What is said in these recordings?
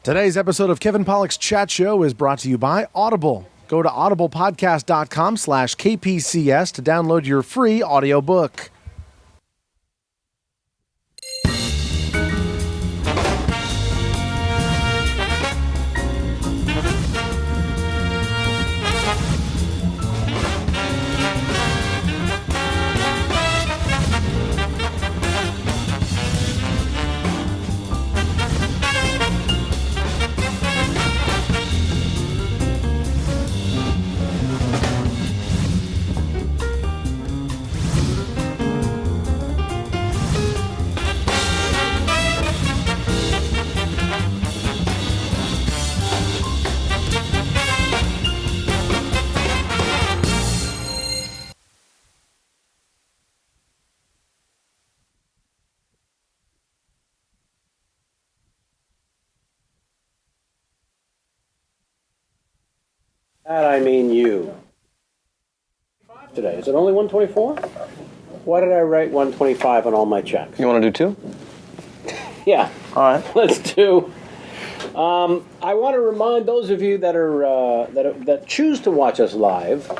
Today's episode of Kevin Pollak's Chat Show is brought to you by Audible. Go to audiblepodcast.com/KPCS to download your free audiobook. That I mean you. Today. Is it only 124? Why did I write 125 on all my checks? You want to do two? Yeah. All right. Let's do. I want to remind those of you that are that choose to watch us live.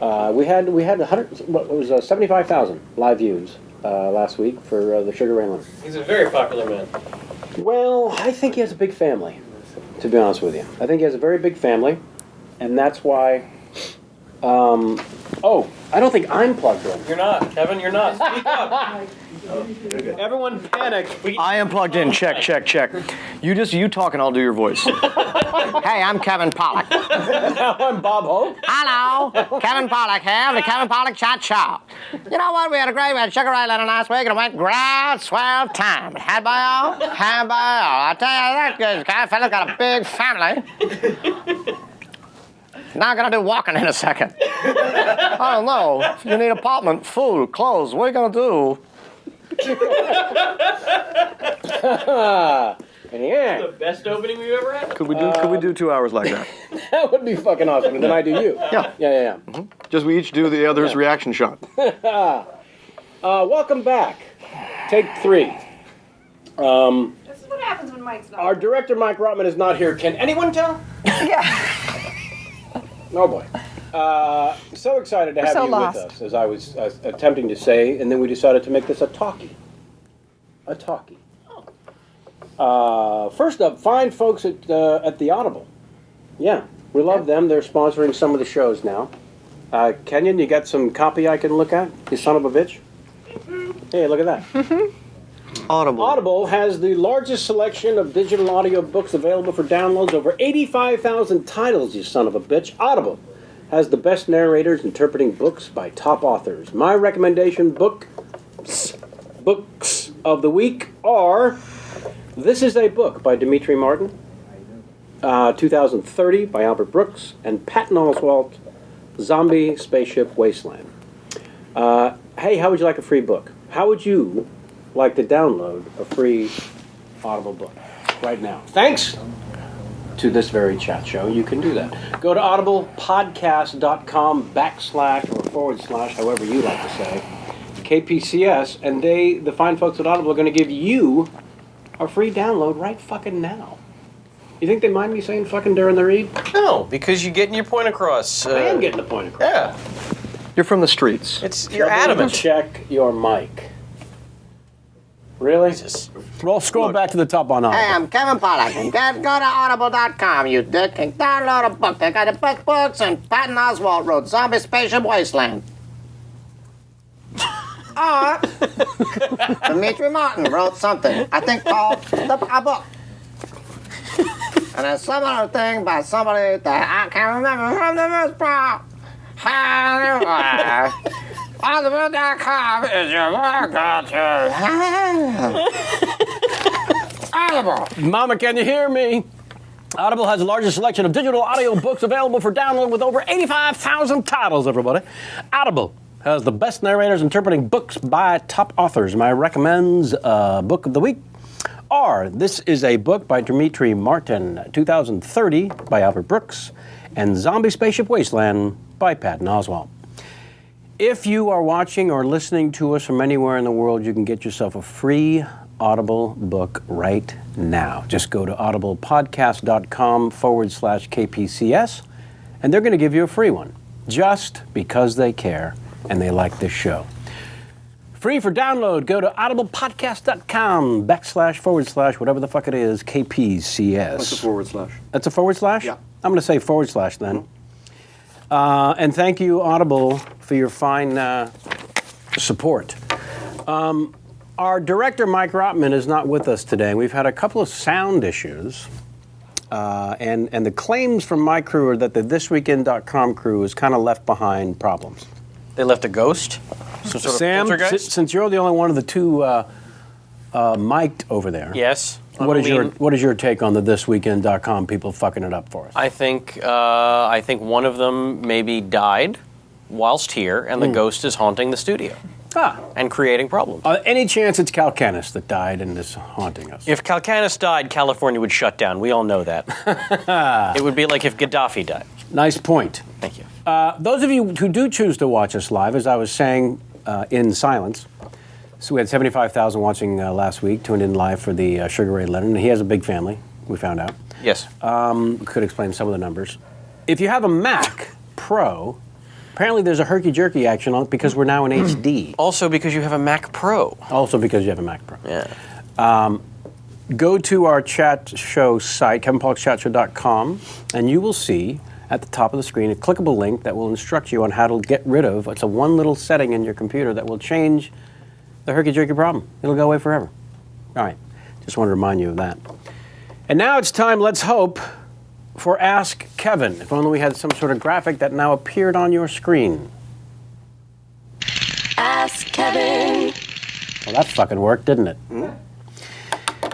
We had 75,000 live views last week for the Sugar Ray Leonard. He's a very popular man. Well, I think he has a big family. To be honest with you, I think he has a very big family. And that's why, I don't think I'm plugged in. You're not, Kevin, you're not. Speak up. Everyone panic. I am plugged in. Check. You talk and I'll do your voice. Hey, I'm Kevin Pollak. Now I'm Bob Hope. Hello, Kevin Pollak here, the Kevin Pollak Chat Show. You know what? We had Sugar Ray Leonard last week and it went great, swell time. Had by all. I tell you, that good fella's got a big family. Now I'm going to do walking in a second. I don't know. You need apartment, food, clothes. What are you going to do? Yeah. The best opening we've ever had? Could we do 2 hours like that? That would be fucking awesome. And then I do you. Yeah. Mm-hmm. Just we each do the other's reaction shot. Welcome back. Take 3. This is what happens when Mike's not. Our director, Mike Rotman, is not here. Can anyone tell? Yeah. Oh, boy. So excited to have you with us, as I was attempting to say, and then we decided to make this a talkie. A talkie. First up, fine folks at the Audible. Yeah, we love them. They're sponsoring some of the shows now. Kenyon, you got some copy I can look at? You son of a bitch? Hey, look at that. Audible. Audible has the largest selection of digital audio books available for downloads, over 85,000 titles, you son of a bitch. Audible has the best narrators interpreting books by top authors. My recommendation books of the week are This Is a Book by Dimitri Martin, 2030 by Albert Brooks, and Patton Oswalt, Zombie Spaceship Wasteland. Hey, how would you like a free book? How would you like to download a free Audible book right now? Thanks to this very chat show, you can do that. Go to audiblepodcast.com/or /, however you like to say, KPCS, and the fine folks at Audible are going to give you a free download right fucking now. You think they mind me saying fucking during the read? No, because you're getting your point across. I am getting the point across. Yeah. You're from the streets. You're adamant. Check your mic. Really? Jesus. Scroll back to the top on Audible. Hey, I'm Kevin Pollak, and go to audible.com, you dick, and download a book. They got the books, and Patton Oswalt wrote Zombie Spaceship Wasteland. Or Dimitri Martin wrote something, I think called a book. And then some other thing by somebody that I can't remember from the first part. Audible.com is your Audible. Mama, can you hear me? Audible has the largest selection of digital audio books available for download with over 85,000 titles, everybody. Audible has the best narrators interpreting books by top authors. My recommends book of the week are This Is a Book by Dimitri Martin, 2030 by Albert Brooks, and Zombie Spaceship Wasteland by Patton Oswalt. If you are watching or listening to us from anywhere in the world, you can get yourself a free Audible book right now. Just go to audiblepodcast.com/KPCS, and they're going to give you a free one, just because they care and they like this show. Free for download. Go to audiblepodcast.com / whatever the fuck it is, KPCS. What's a forward slash? That's a forward slash? Yeah. I'm going to say forward slash then. And thank you, Audible, for your fine support. Our director, Mike Rotman, is not with us today. We've had a couple of sound issues. And the claims from my crew are that the thisweekend.com crew has kind of left behind problems. They left a ghost? Some sort Sam, of poltergeist? since you're the only one of the two mic'd over there. Yes. What is your take on the thisweekend.com people fucking it up for us? I think one of them maybe died whilst here, and the ghost is haunting the studio and creating problems. Any chance it's Calcanis that died and is haunting us? If Calcanis died, California would shut down. We all know that. It would be like if Gaddafi died. Nice point. Thank you. Those of you who do choose to watch us live, as I was saying in silence, so we had 75,000 watching last week, tuned in live for the Sugar Ray Lennon. He has a big family, we found out. Yes. Could explain some of the numbers. If you have a Mac Pro, apparently there's a herky-jerky action on it because we're now in HD. Also because you have a Mac Pro. Also because you have a Mac Pro. Yeah. Go to our chat show site, kevinpollakchatshow.com, and you will see at the top of the screen a clickable link that will instruct you on how to get rid of, it's a one little setting in your computer that will change the herky-jerky problem. It'll go away forever. All right, just want to remind you of that. And now it's time, let's hope, for Ask Kevin. If only we had some sort of graphic that now appeared on your screen. Ask Kevin. Well, that fucking worked, didn't it?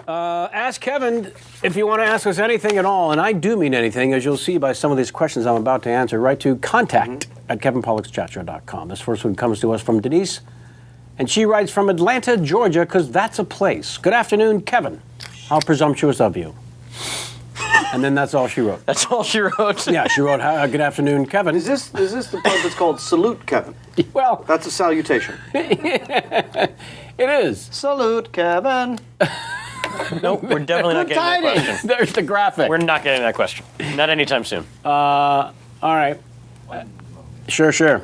Ask Kevin if you want to ask us anything at all, and I do mean anything, as you'll see by some of these questions I'm about to answer. Write to contact@kevinpollakchatshow.com. This first one comes to us from Denise, and she writes from Atlanta, Georgia, because that's a place. Good afternoon, Kevin. How presumptuous of you. And then that's all she wrote. That's all she wrote? Yeah, she wrote, good afternoon, Kevin. Is this the part that's called salute, Kevin? Well, That's a salutation. it is. Salute, Kevin. Nope, we're definitely not getting that question. There's the graphic. We're not getting that question. Not anytime soon. All right. Sure.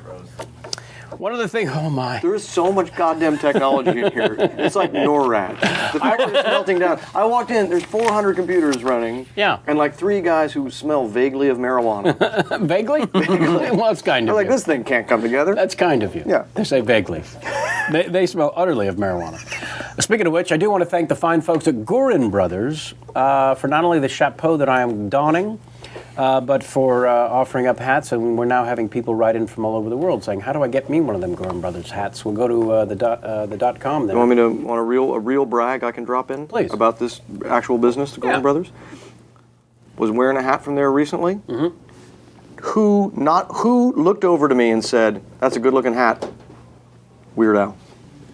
One of the things, oh my. There is so much goddamn technology in here. It's like NORAD. The fact that it's melting down. I walked in, there's 400 computers running. Yeah. And like 3 guys who smell vaguely of marijuana. Vaguely? Well, that's kind They're of like, you. this thing can't come together. That's kind of you. Yeah. They say vaguely. They smell utterly of marijuana. Speaking of which, I do want to thank the fine folks at Gurin Brothers for not only the chapeau that I am donning, but for offering up hats, and we're now having people write in from all over the world saying, "How do I get me one of them Gurin Brothers hats?" We'll go to the .com there. You want me to want a real brag I can drop in? Please. About this actual business, the Golden Brothers? Was wearing a hat from there recently. Mm-hmm. Who looked over to me and said, "That's a good looking hat." Weird Al.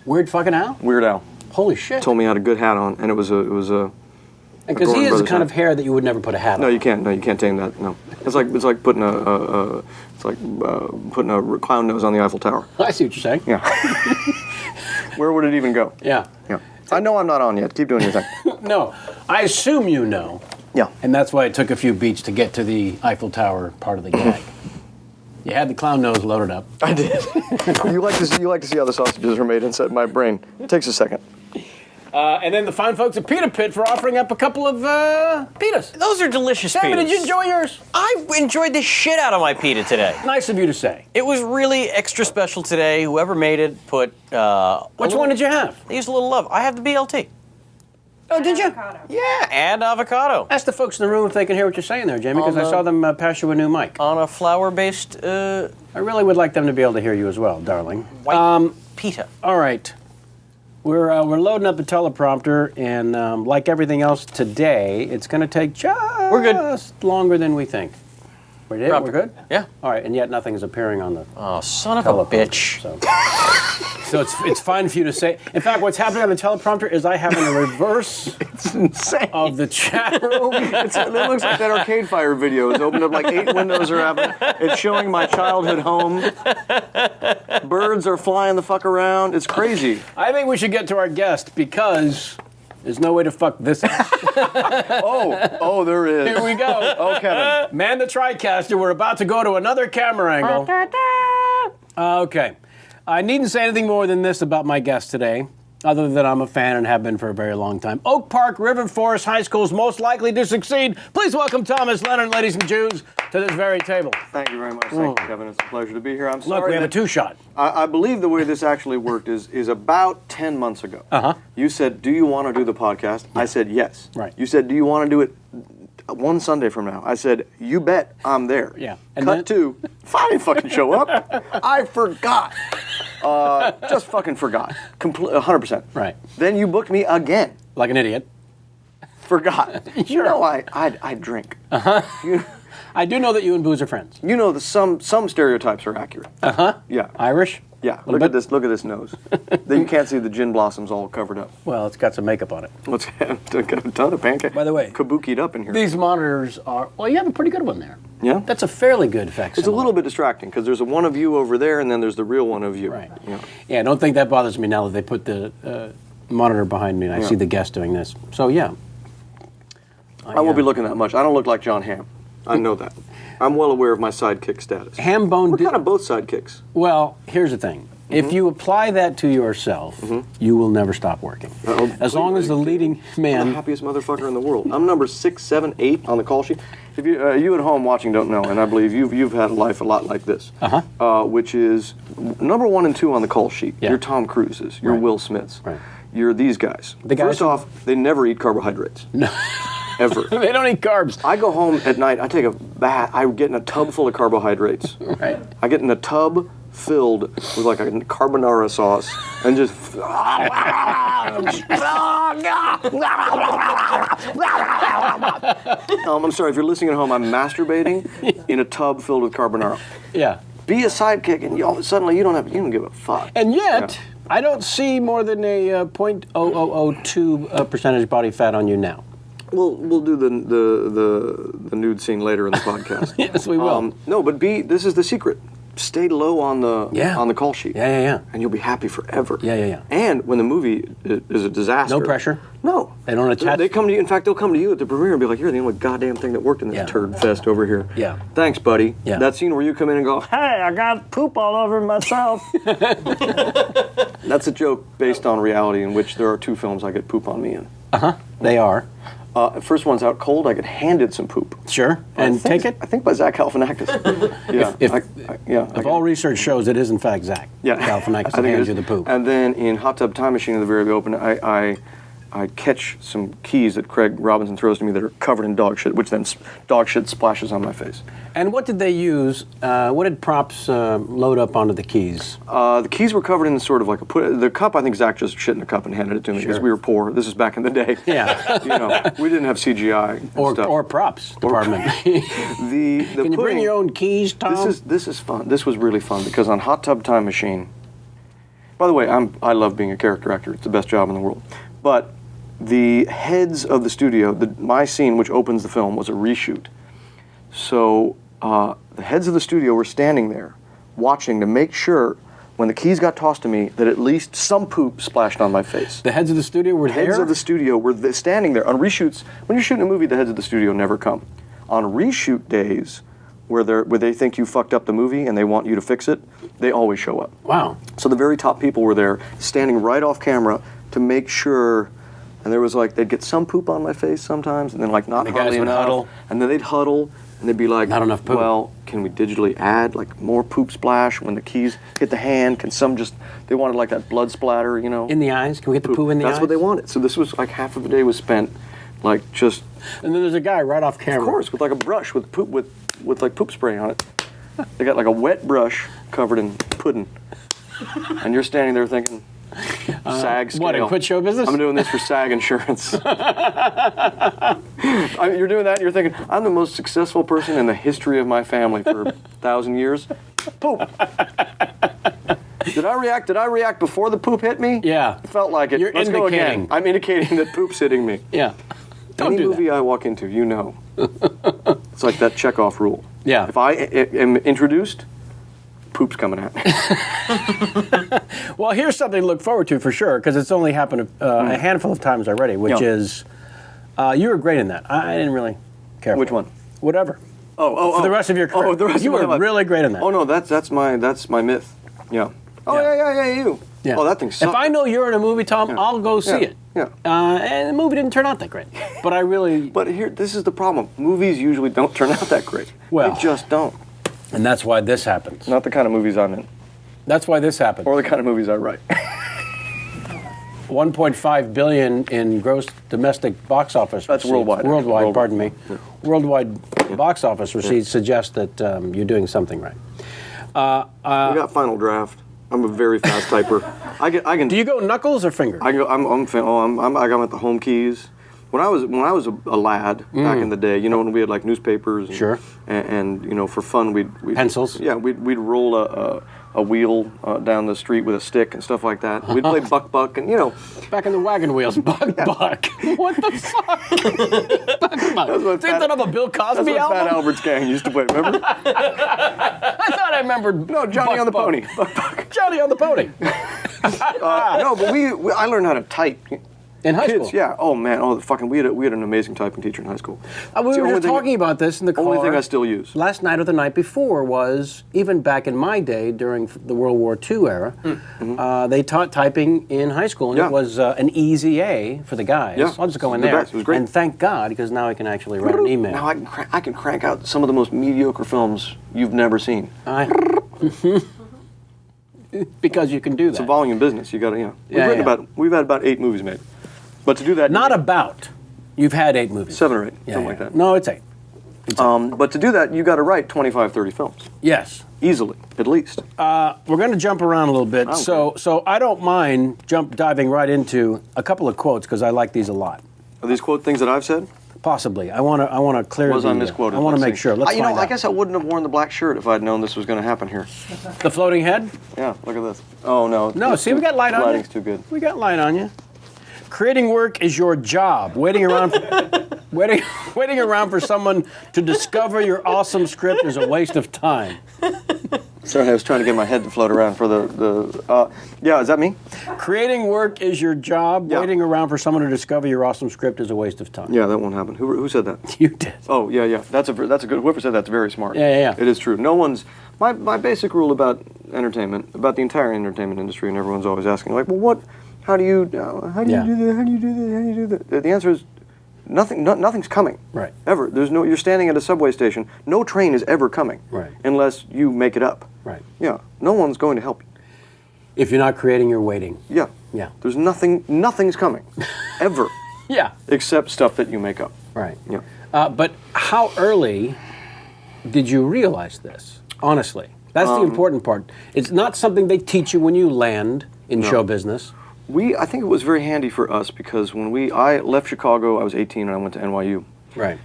Weird fucking Al? Weird Al. Holy shit. Told me I had a good hat on, and it was a Because he has the kind of hair that you would never put a hat on. No, you can't tame that. No, it's like putting putting a clown nose on the Eiffel Tower. I see what you're saying. Yeah. Where would it even go? Yeah. Yeah. I know I'm not on yet. Keep doing your thing. No, I assume you know. Yeah. And that's why it took a few beats to get to the Eiffel Tower part of the gag. You had the clown nose loaded up. I did. You like to see how the sausages are made inside my brain. It takes a second. And then the fine folks at Pita Pit for offering up a couple of pitas. Those are delicious Sammy, pitas. did you enjoy yours? I enjoyed the shit out of my pita today. Nice of you to say. It was really extra special today. Whoever made it put... Which one did you have? I used a little love. I have the BLT. Oh, did you? Avocado. Yeah, and avocado. Ask the folks in the room if they can hear what you're saying there, Jamie, because I saw them pass you a new mic. On a flour-based I really would like them to be able to hear you as well, darling. white pita. All right. We're loading up the teleprompter, and like everything else today, it's going to take just longer than we think. We're good? Yeah. All right, and yet nothing is appearing on the Oh, son of a teleprompter. bitch. So it's fine for you to say. In fact, what's happening on the teleprompter is I have a reverse It's insane. of the chat room. It looks like that Arcade Fire video. It's opened up like 8 windows are happening. It's showing my childhood home. Birds are flying the fuck around. It's crazy. I think we should get to our guest because There's no way to fuck this up. Oh, there is. Here we go. Oh, Kevin. Man the TriCaster, we're about to go to another camera angle. Okay. I needn't say anything more than this about my guest today, other than I'm a fan and have been for a very long time. Oak Park River Forest High School's most likely to succeed. Please welcome Thomas Lennon, ladies and Jews, to this very table. Thank you very much. Thank you, Kevin. It's a pleasure to be here. I'm sorry. Look, we have a that- two-shot. I believe the way this actually worked is about 10 months ago. You said, do you want to do the podcast? I said, yes. Right. You said, do you want to do it one Sunday from now? I said, you bet I'm there. Yeah. And Cut then- to, if I didn't fucking show up, I forgot. Just fucking forgot. 100%. Right. Then you booked me again. Like an idiot. Forgot. You know I drink. I do know that you and Booze are friends. You know some stereotypes are accurate. Yeah. Irish? Yeah, Little look bit? at this. Look at this nose. Then you can't see the gin blossoms all covered up. Well, it's got some makeup on it. Let's have a ton of pancake. By the way, kabuki'd up in here. These monitors are, well, you have a pretty good one there. Yeah, That's a fairly good facsimile. it's a little bit distracting because there's a one of you over there, and then there's the real one of you. Right. Yeah. Yeah, don't think that bothers me now that they put the monitor behind me and I see the guest doing this. So, yeah. I won't be looking that much. I don't look like John Hamm. I know that. I'm well aware of my sidekick status. Hambone. We're kind of both sidekicks. Well, here's the thing. If you apply that to yourself, you will never stop working. As long as the leading I'm man. the happiest motherfucker in the world. I'm number 6, 7, 8 on the call sheet. If you at home watching don't know, and I believe you've had a life a lot like this, which is number 1 and 2 on the call sheet. Yeah. You're Tom Cruises. You're Will Smiths. Right. You're these guys. The guys First who- off, they never eat carbohydrates. No. Ever. They don't eat carbs. I go home at night. I take a bath. I get in a tub full of carbohydrates. Right. I get in a tub filled with like a carbonara sauce and just. I'm sorry if you're listening at home. I'm masturbating in a tub filled with carbonara. Yeah. Be a sidekick, and suddenly you don't give a fuck. And yet, I don't see more than a 0.0002 percentage body fat on you now. We'll do the nude scene later in the podcast. Yes, we will. No, but this is the secret. Stay low on the call sheet. Yeah. And you'll be happy forever. Yeah. And when the movie is a disaster. No pressure? No. They don't attach. They come to you. In fact, they'll come to you at the premiere and be like, "You're the only goddamn thing that worked in this turd fest over here." Yeah. Thanks, buddy. Yeah. That scene where you come in and go, "Hey, I got poop all over myself." That's a joke based on reality, in which there are 2 films I get poop on me in. They are. First one's Out Cold. I get handed some poop. Sure. And take it? I think by Zach Galifianakis. Yeah. If all research shows it is in fact Zach. Galifianakis I think it hands is. you the poop. And then in Hot Tub Time Machine at the very open, I catch some keys that Craig Robinson throws to me that are covered in dog shit, which then dog shit splashes on my face. And what did they use? What did props load up onto the keys? The keys were covered in sort of like the cup. I think Zach just shit in a cup and handed it to me because we were poor. This is back in the day. Yeah. We didn't have CGI and stuff. Or props department. Can you bring your own keys, Tom? This is fun. This was really fun because on Hot Tub Time Machine. By the way, I love being a character actor. It's the best job in the world. But the heads of the studio, my scene, which opens the film, was a reshoot. So the heads of the studio were standing there, watching to make sure, when the keys got tossed to me, that at least some poop splashed on my face. The heads of the studio were there? Heads of the studio were standing there. On reshoots, when you're shooting a movie, the heads of the studio never come. On reshoot days, where they think you fucked up the movie and they want you to fix it, they always show up. Wow. So the very top people were there, standing right off camera to make sure. And there was they'd get some poop on my face sometimes, and then not the guys hardly would enough. huddle. And then they'd huddle, and they'd be like, not enough poop. Well, can we digitally add more poop splash when the keys hit the hand? Can some they wanted that blood splatter, In the eyes? Can we get the poo in the eyes? That's what they wanted. So this was half of the day was spent just. And then there's a guy right off camera. Of course, with a brush with poop with poop spray on it. They got a wet brush covered in pudding, and you're standing there thinking, SAG scale. What, and quit show business? I'm doing this for SAG insurance. You're doing that and you're thinking, I'm the most successful person in the history of my family for 1,000 years. Poop. Did I react before the poop hit me? Yeah. It felt like it. You're Let's go again. I'm indicating that poop's hitting me. Yeah. Don't Any do movie that. I walk into, It's like that Chekhov rule. Yeah. If I am introduced, poop's coming at me. Well, here's something to look forward to for sure, because it's only happened a handful of times already, which is you were great in that. I didn't really care. Which for one? It. Whatever. For the rest of your career. Oh, the rest you of my were life. really great in that. Oh no, that's my myth. Yeah. Oh Yeah. yeah, you. Yeah. Oh, that thing sucked. If I know you're in a movie, Tom, Yeah. I'll go see Yeah. it. Yeah. And the movie didn't turn out that great. But I really... But this is the problem. Movies usually don't turn out that great. Well. They just don't. And that's why this happens. Not the kind of movies I'm in, That's why this happens. or the kind of movies I write. 1.5 billion in gross domestic box office That's receipts. worldwide. Worldwide, pardon me. Yeah. Worldwide box office receipts suggest that you're doing something right. We got Final Draft. I'm a very fast typer. I can. Do you go knuckles or finger? I go. I got at the home keys. When I was a lad back in the day, you know, when we had like newspapers. And, Sure. And you know, for fun, we'd Pencils? Yeah, we'd roll a wheel down the street with a stick and stuff like that. We'd play buck and you know. Back in the wagon wheels, buck. What the fuck? Buck. Isn't that of a Bill Cosby That's what album? Fat Albert's gang used to play. Remember? I thought I remembered. No, Johnny Buck, on the Buck. Pony. Buck. Johnny on the Pony. No, but I learned how to type. In high Kids, school. yeah. Oh man, we had an amazing typing teacher in high school. We It's the were only just thing- talking about this in the car. Only thing I still use. Last night or the night before was, even back in my day during the World War II era, they taught typing in high school, and Yeah. it was an easy A for the guys. Yeah. I'll just go in The there. best. It was great. And thank God, because now I can actually write an email. Now I can crank out some of the most mediocre films you've never seen. Because you can do It's a that. volume business. You got to, Yeah. We've had about 8 movies made, but to do that, Not about. You've had 8 movies. 7 or 8, Yeah, something yeah. like that. No, it's 8. But to do that, you got to write 25, 30 films Yes. easily, at least. We're going to jump around a little bit, Okay. so I don't mind diving right into a couple of quotes because I like these a lot. Are these quote things that I've said? Possibly. I want to clear. Was I misquoted? I want to Let's make see. sure. Let's you know, find I out. guess I wouldn't have worn the black shirt if I'd known this was going to happen here. The floating head. Yeah, look at this. Oh no. No, see, we got light on you. Lighting's too good. We got light on you. Creating work is your job. Waiting around for someone to discover your awesome script is a waste of time. Sorry, I was trying to get my head to float around for yeah, is that me? Creating work is your job. Yeah. Waiting around for someone to discover your awesome script is a waste of time. Yeah, that won't happen. Who said that? You did. Oh, yeah. That's a good. Whoever said that's very smart. Yeah. It is true. No one's. My basic rule about entertainment, about the entire entertainment industry, and everyone's always asking, like, well, what? How do you do that? How do you do that? How do you do that? The answer is nothing. Nothing's coming. Right. Ever. There's no. You're standing at a subway station. No train is ever coming. Right. Unless you make it up. Right. Yeah. No one's going to help you. If you're not creating, you're waiting. Yeah. Yeah. There's nothing. Nothing's coming. Ever. Yeah. Except stuff that you make up. Right. Yeah. But how early did you realize this? Honestly, that's the important part. It's not something they teach you when you land in show business. I think it was very handy for us because when I left Chicago, I was 18 and I went to NYU. Right.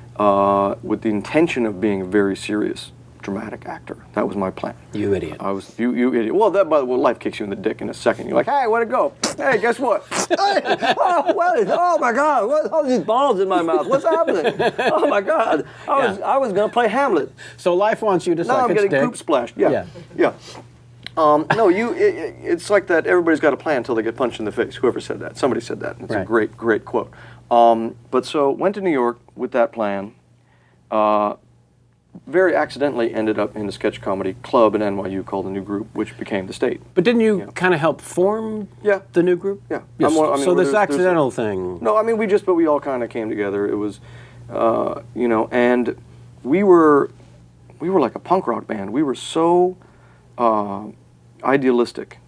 With the intention of being a very serious dramatic actor. That was my plan. You idiot. You idiot. Well, life kicks you in the dick in a second. You're like, hey, where'd it go? Hey, guess what? Hey, oh my God, all these balls in my mouth. What's happening? Oh my God, I was gonna play Hamlet. So life wants you to Now suck I'm its getting dick. poop splashed. Yeah. No, it's like that. Everybody's got a plan until they get punched in the face. Whoever said that, somebody said that. It's a great quote. But so went to New York with that plan. Very accidentally ended up in a sketch comedy club in NYU called the New Group, which became the State. But didn't you kind of help form the new group? Yeah. Yes. So this there's accidental thing. No, I mean we all kind of came together. It was, and we were like a punk rock band. We were so idealistic.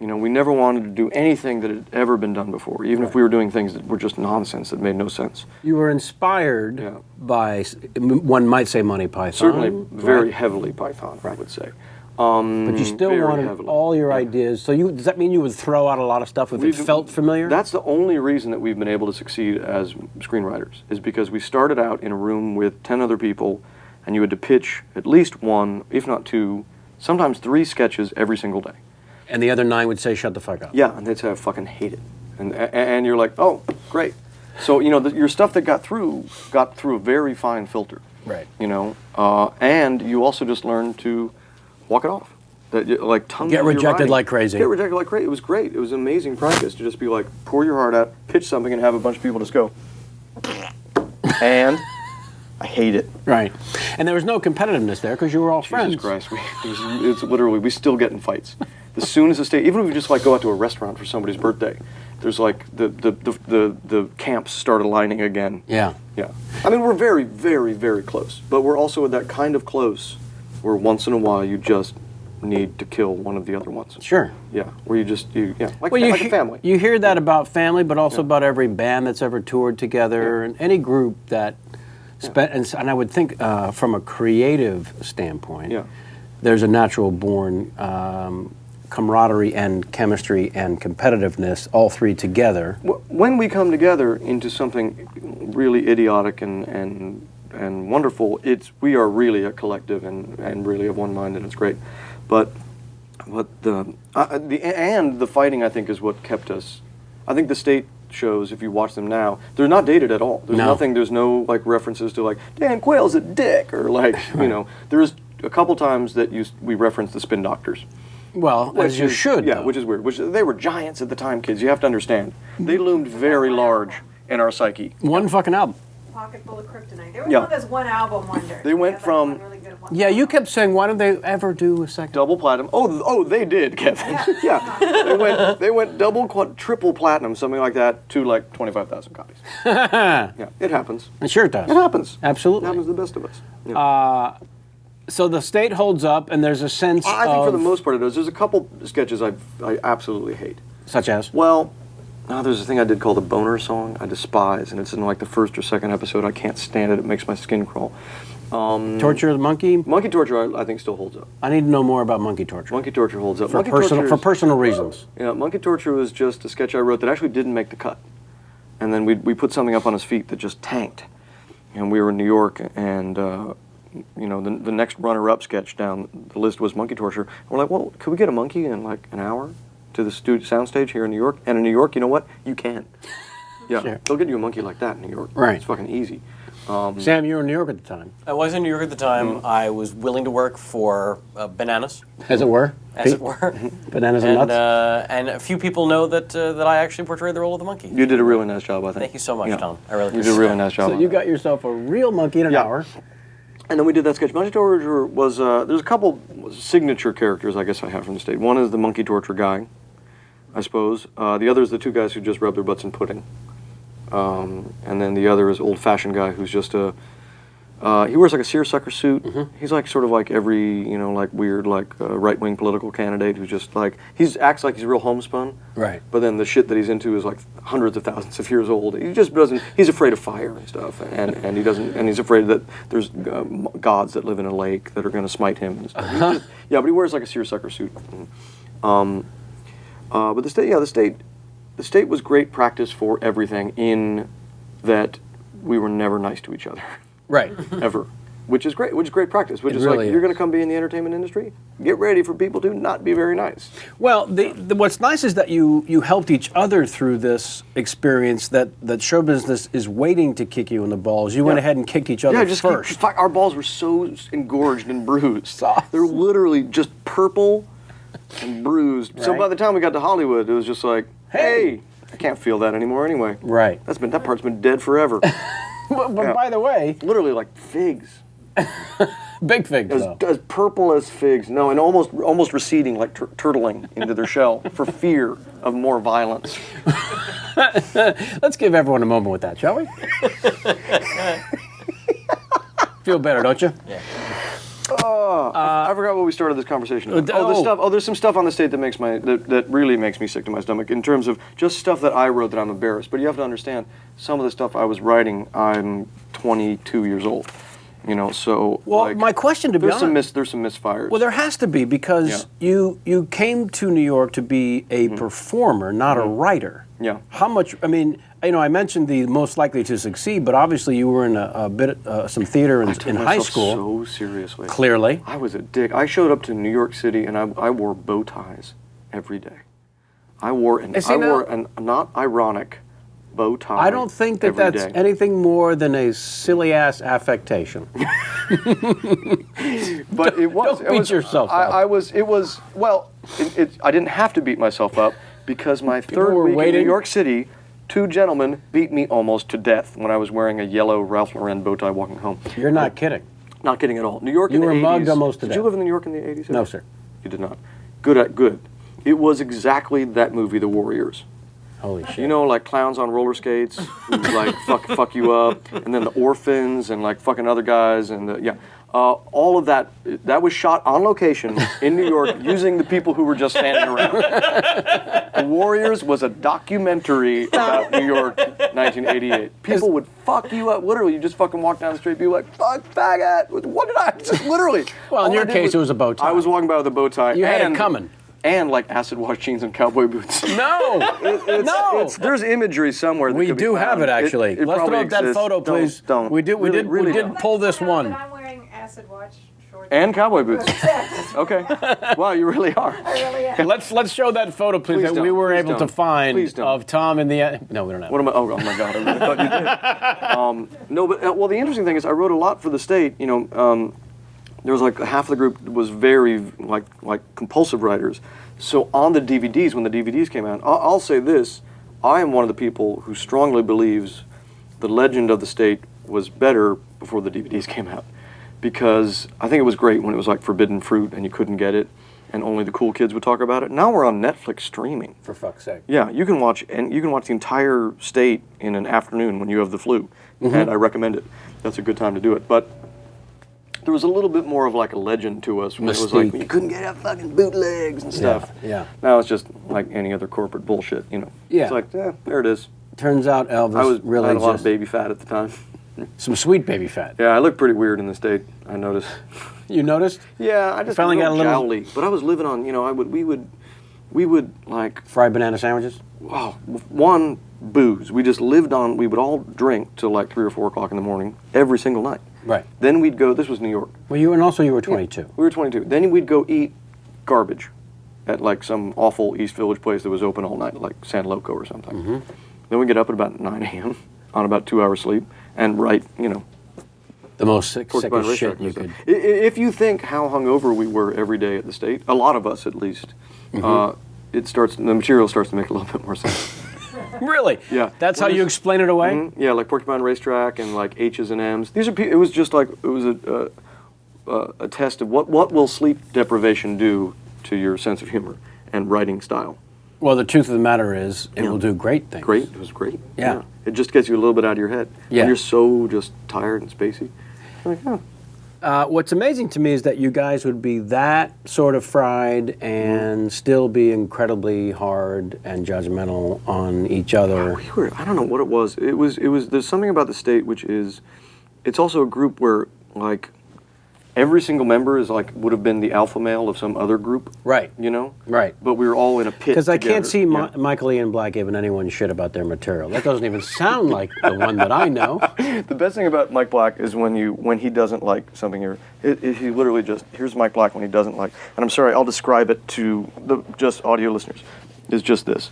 We never wanted to do anything that had ever been done before, even if we were doing things that were just nonsense that made no sense. You were inspired by, one might say, Monty Python. Certainly, very heavily Python, I would say. But you still wanted all your ideas. So does that mean you would throw out a lot of stuff if it felt familiar? That's the only reason that we've been able to succeed as screenwriters, is because we started out in a room with 10 other people, and you had to pitch at least 1, if not 2, sometimes 3 sketches every single day. And the other 9 would say, shut the fuck up. Yeah, and they'd say, I fucking hate it. And you're like, oh, great. So, your stuff that got through a very fine filter. Right. And you also just learn to walk it off. Like tons Get of your rejected writing. like crazy. Get rejected like crazy. It was great. It was amazing practice to just be like, pour your heart out, pitch something, and have a bunch of people just go. And I hate it. Right. And there was no competitiveness there because you were all friends. Jesus Christ. It's literally, we still get in fights. As soon as the state, even if we just like go out to a restaurant for somebody's birthday, there's like the camps start aligning again. Yeah. Yeah. I mean, we're very, very, very close. But we're also that kind of close where once in a while you just need to kill one of the other ones. Sure. Yeah. Where you just, like, Well, like a family. You hear that about family, but also about every band that's ever toured together and any group that spent. And I would think from a creative standpoint, there's a natural born camaraderie and chemistry and competitiveness, all three together. When we come together into something really idiotic and wonderful, we are really a collective and really of one mind, and it's great. But the fighting, I think, is what kept us. I think the state shows, if you watch them now, they're not dated at all. There's nothing. There's no like references to like Dan Quayle's a dick or like There's a couple times that we reference the Spin Doctors. Well, as you should. Yeah, though. which is weird. They were giants at the time, kids. You have to understand. They loomed very large in our psyche. One fucking album. Pocket full of kryptonite. There was one of those one album wonders. They went from Yeah, you kept saying, why don't they ever do a second? double platinum. Oh, they did, Kevin. Yeah, they went double, triple platinum, something like that, to like 25,000 copies. Yeah, it happens. It sure does. It happens. Absolutely. It happens to the best of us. Yeah. So the state holds up, and there's a sense I think for the most part it does. There's a couple sketches I absolutely hate. Such as? Well, there's a thing I did called the Boner Song. I despise, and it's in like the first or second episode. I can't stand it. It makes my skin crawl. Torture the Monkey? Monkey Torture, I think, still holds up. I need to know more about Monkey Torture. Monkey Torture holds up. For personal reasons. Yeah, Monkey Torture was just a sketch I wrote that actually didn't make the cut. And then we put something up on his feet that just tanked. And we were in New York, and the next runner-up sketch down the list was Monkey Torture. And we're like, well, could we get a monkey in like an hour to the soundstage here in New York? And in New York, you know what? You can. Yeah, Sure. they'll get you a monkey like that in New York. Right. It's fucking easy. Sam, you were in New York at the time. I was in New York at the time. I was willing to work for Bananas, As it were? as it were. Bananas and nuts? And a few people know that I actually portrayed the role of the monkey. You did a really nice job, I think. Thank you so much, Yeah. Tom. I really You appreciate did a really nice job. So on you that. got yourself a real monkey in an hour. And then we did that sketch. Monkey Torture was, there's a couple signature characters I guess I have from the state. One is the Monkey Torture guy, I suppose. The other is the two guys who just rub their butts in pudding. And then the other is old-fashioned guy who's just he wears like a seersucker suit. Mm-hmm. He's like sort of like every, like weird like right-wing political candidate who's just like, acts like he's real homespun. Right. But then the shit that he's into is like hundreds of thousands of years old. He just doesn't, he's afraid of fire and stuff. And he doesn't, and he's afraid that there's gods that live in a lake that are going to smite him and stuff. But he wears like a seersucker suit. But the state was great practice for everything in that we were never nice to each other. Right. Ever. Which is great practice. Which is really like, you're is. going to come be in the entertainment industry? Get ready for people to not be very nice. Well, what's nice is that you helped each other through this experience that show business is waiting to kick you in the balls. You went ahead and kicked each other first. Our balls were so engorged and bruised. Awesome. They're literally just purple and bruised. So Right. by the time we got to Hollywood, it was just like, hey, I can't feel that anymore anyway. Right. That part's been dead forever. But Yeah. by the way, Literally like figs. big figs, though. As purple as figs. No, and almost receding, like turtling into their shell for fear of more violence. Let's give everyone a moment with that, shall we? Feel better, don't you? Yeah. I forgot what we started this conversation about. There's some stuff on the state that really makes me sick to my stomach in terms of just stuff that I wrote that I'm embarrassed. But you have to understand, some of the stuff I was writing, I'm 22 years old. So Well, like, my question, to be honest, there's some misfires. well, there has to be, because you came to New York to be a performer, not a writer. Yeah. How much? I mean, I mentioned the most likely to succeed, but obviously you were in a bit some theater in high myself school. so seriously. Clearly. I was a dick. I showed up to New York City and I wore bow ties every day. I wore an not ironic bow tie. I don't think that every that's day. anything more than a silly ass affectation. But it was. Don't beat yourself up. I was. It was. Well, I didn't have to beat myself up because my third were week in waiting? New York City, 2 gentlemen beat me almost to death when I was wearing a yellow Ralph Lauren bow tie walking home. You're not kidding. Not kidding at all. New York You in the were 80s. mugged almost to Did death. you live in New York in the 80s? No, sir. You did not. Good. It was exactly that movie, The Warriors. Holy shit. You know, like clowns on roller skates who like fuck you up, and then the orphans and like fucking other guys and all of that was shot on location in New York using the people who were just standing around. The Warriors was a documentary about New York, 1988. People would fuck you up. Literally, you just fucking walk down the street, be like, "Fuck, faggot!" What did I just literally? Well, in your case, it was a bow tie. I was walking by with a bow tie. You had it coming. And like acid wash jeans and cowboy boots. No! No! There's imagery somewhere. That We could be do have found. it, actually. It Let's probably throw up that exists. photo, please. Don't. We did don't. pull this one. But I'm wearing acid wash shorts. And cowboy boots. Okay. Wow, you really are. I really am. Let's show that photo, please, Please that don't. we were Please able to don't. find Please don't. of Tom in the. No, we don't have. What am I? Oh my God! I really thought you did. No, but well, the interesting thing is, I wrote a lot for the state. You know, there was like half of the group was very like compulsive writers. So on the DVDs, when the DVDs came out, I'll say this: I am one of the people who strongly believes the Legend of the State was better before the DVDs came out, because I think it was great when it was like forbidden fruit and you couldn't get it, and only the cool kids would talk about it. Now we're on Netflix streaming. For fuck's sake. Yeah, you can watch the entire state in an afternoon when you have the flu, and I recommend it. That's a good time to do it. But there was a little bit more of like a legend to us when it was like Mystique. you couldn't get fucking bootlegs and stuff. Yeah. Now it's just like any other corporate bullshit, you know. Yeah. It's like, there it is. Turns out Elvis I really had a lot of just baby fat at the time. some sweet baby fat. Yeah, I looked pretty weird in the state. I noticed. You noticed? Yeah, I just finally got a little jowly. But I was living on, you know, we would like Fried banana sandwiches. wow, one, booze. We just lived on, we would all drink till like 3 or 4 o'clock in the morning every single night. Right. Then we'd go, this was New York. Well, you were 22. We were 22. Then we'd go eat garbage at like some awful East Village place that was open all night, like San Loco or something. Then we'd get up at about 9 a.m. on about 2 hours sleep and write, you know, The most sickest Porcupine shit Racetrack you and could. stuff. If you think how hungover we were every day at the state, a lot of us at least, the material starts to make a little bit more sense. Really? Yeah. That's how you explain it away? Mhm. Yeah, like Porcupine Racetrack and like H's and M's. These are it was just like it was a test of what will sleep deprivation do to your sense of humor and writing style. Well, the truth of the matter is, it will do great things. Great, it was great. Yeah. It just gets you a little bit out of your head. Yeah. When you're so just tired and spacey. Like, What's amazing to me is that you guys would be that sort of fried and still be incredibly hard and judgmental on each other. I don't know what it was. It was. There's something about the state which is, it's also a group where like every single member is like would have been the alpha male of some other group. Right. You know. Right. But we were all in a pit. Because I can't see together. Yeah. Michael Ian Black giving anyone shit about their material. That doesn't even sound like the one that I know. The best thing about Mike Black is when he doesn't like something, he literally just, here's Mike Black when he doesn't like, and I'm sorry, I'll describe it to the just audio listeners, is just this.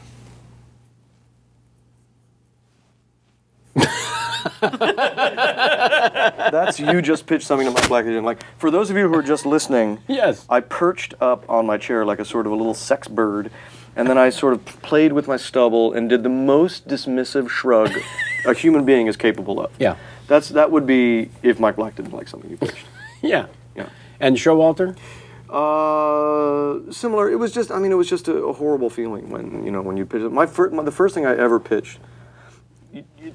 That's you just pitched something to Mike Black that you didn't like. For those of you who are just listening, Yes. I perched up on my chair like a sort of a little sex bird, and then I sort of played with my stubble and did the most dismissive shrug a human being is capable of. Yeah. That would be if Mike Black didn't like something you pitched. Yeah. Yeah. And Showalter? Similar. It was just a horrible feeling when you pitched it. The first thing I ever pitched,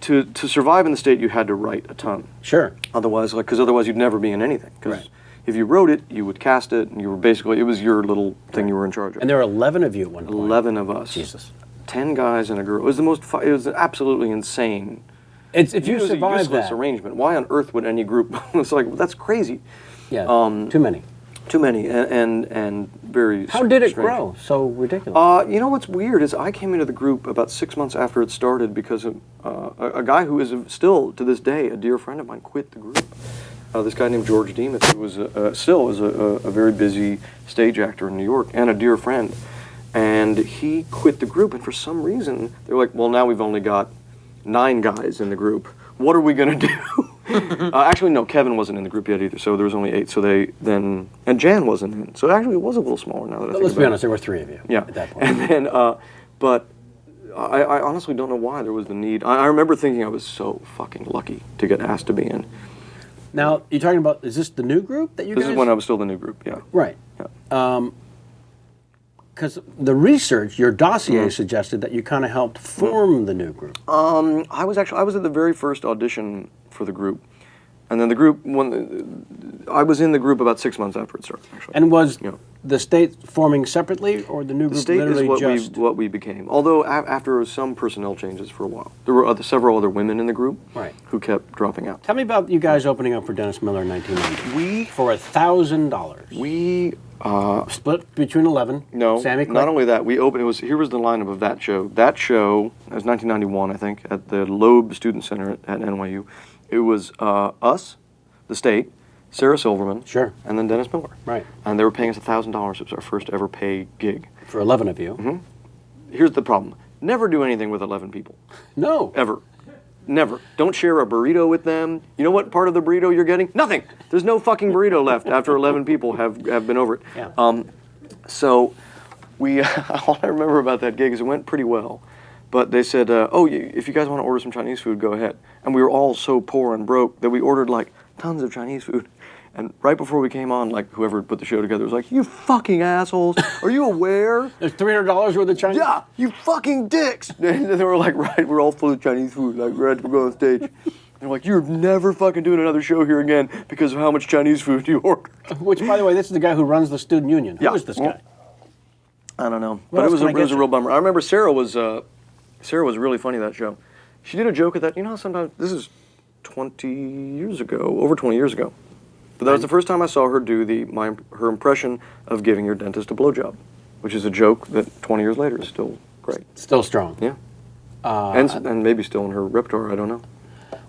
to survive in the state, you had to write a ton. Sure. Otherwise, because otherwise you'd never be in anything. 'Cause Right. if you wrote it, you would cast it, and you were basically, it was your little thing you were in charge of. And there were 11 of you at one point. 11 of us. Jesus. 10 guys and a girl. It was it was absolutely insane. If you It was a survive useless that. arrangement. Why on earth would any group? It's like, that's crazy. Yeah. Too many. Too many and very. How did it strange. grow so ridiculous? You know what's weird is I came into the group about 6 months after it started because of, a guy who is still to this day a dear friend of mine quit the group. This guy named George Demuth, who was still is a very busy stage actor in New York and a dear friend, and he quit the group. And for some reason, they're like, "Well, now we've only got 9 guys in the group. What are we gonna do?" Actually, no, Kevin wasn't in the group yet either, so there was only 8. So and Jan wasn't in. So actually, it was a little smaller now that I think Let's about be it. honest, there were 3 of you Yeah. at that point. And then, but I honestly don't know why there was the need. I remember thinking I was so fucking lucky to get asked to be in. Now, you're talking about, is this the new group that you This guys? is when I was still the new group, yeah. Right. Yeah. Because the research, your dossier suggested that you kind of helped form the new group. I was at the very first audition for the group. And then the group, I was in the group about 6 months after it started, actually. And was Yeah. the state forming separately, or the new The group state is literally what we became. Although after some personnel changes for a while, there were several other women in the group Right. who kept dropping out. Tell me about you guys opening up for Dennis Miller in 1990. We For $1,000. Split between 11. No, Sammy Quick. not only that, we opened. Here was the lineup of that show. That show, it was 1991, I think, at the Loeb Student Center at NYU. It was us, the state, Sarah Silverman, Sure. and then Dennis Miller. Right. And they were paying us $1,000. It was our first ever paid gig. For 11 of you. Mm-hmm. Here's the problem: never do anything with 11 people, No. ever. Never. Don't share a burrito with them. You know what part of the burrito you're getting? Nothing. There's no fucking burrito left after 11 people have been over it. Yeah. So we, all I remember about that gig is it went pretty well. But they said, if you guys want to order some Chinese food, go ahead. And we were all so poor and broke that we ordered like tons of Chinese food. And right before we came on, like whoever put the show together was like, "You fucking assholes! Are you aware? There's $300 worth of Chinese? Yeah, you fucking dicks!" And they were like, "Right, we're all full of Chinese food. Like we're ready to go on stage." And they're like, "You're never fucking doing another show here again because of how much Chinese food you ordered." Which, by the way, this is the guy who runs the student union. Who Yeah. is this guy? I don't know, What but else it was can I it get was a you? real bummer. I remember Sarah was really funny that show. She did a joke at that. You know, sometimes this is 20 years ago, over 20 years ago. But that was the first time I saw her do her impression of giving your dentist a blowjob, which is a joke that 20 years later is still great. Still strong. Yeah. And maybe still in her repertoire, I don't know.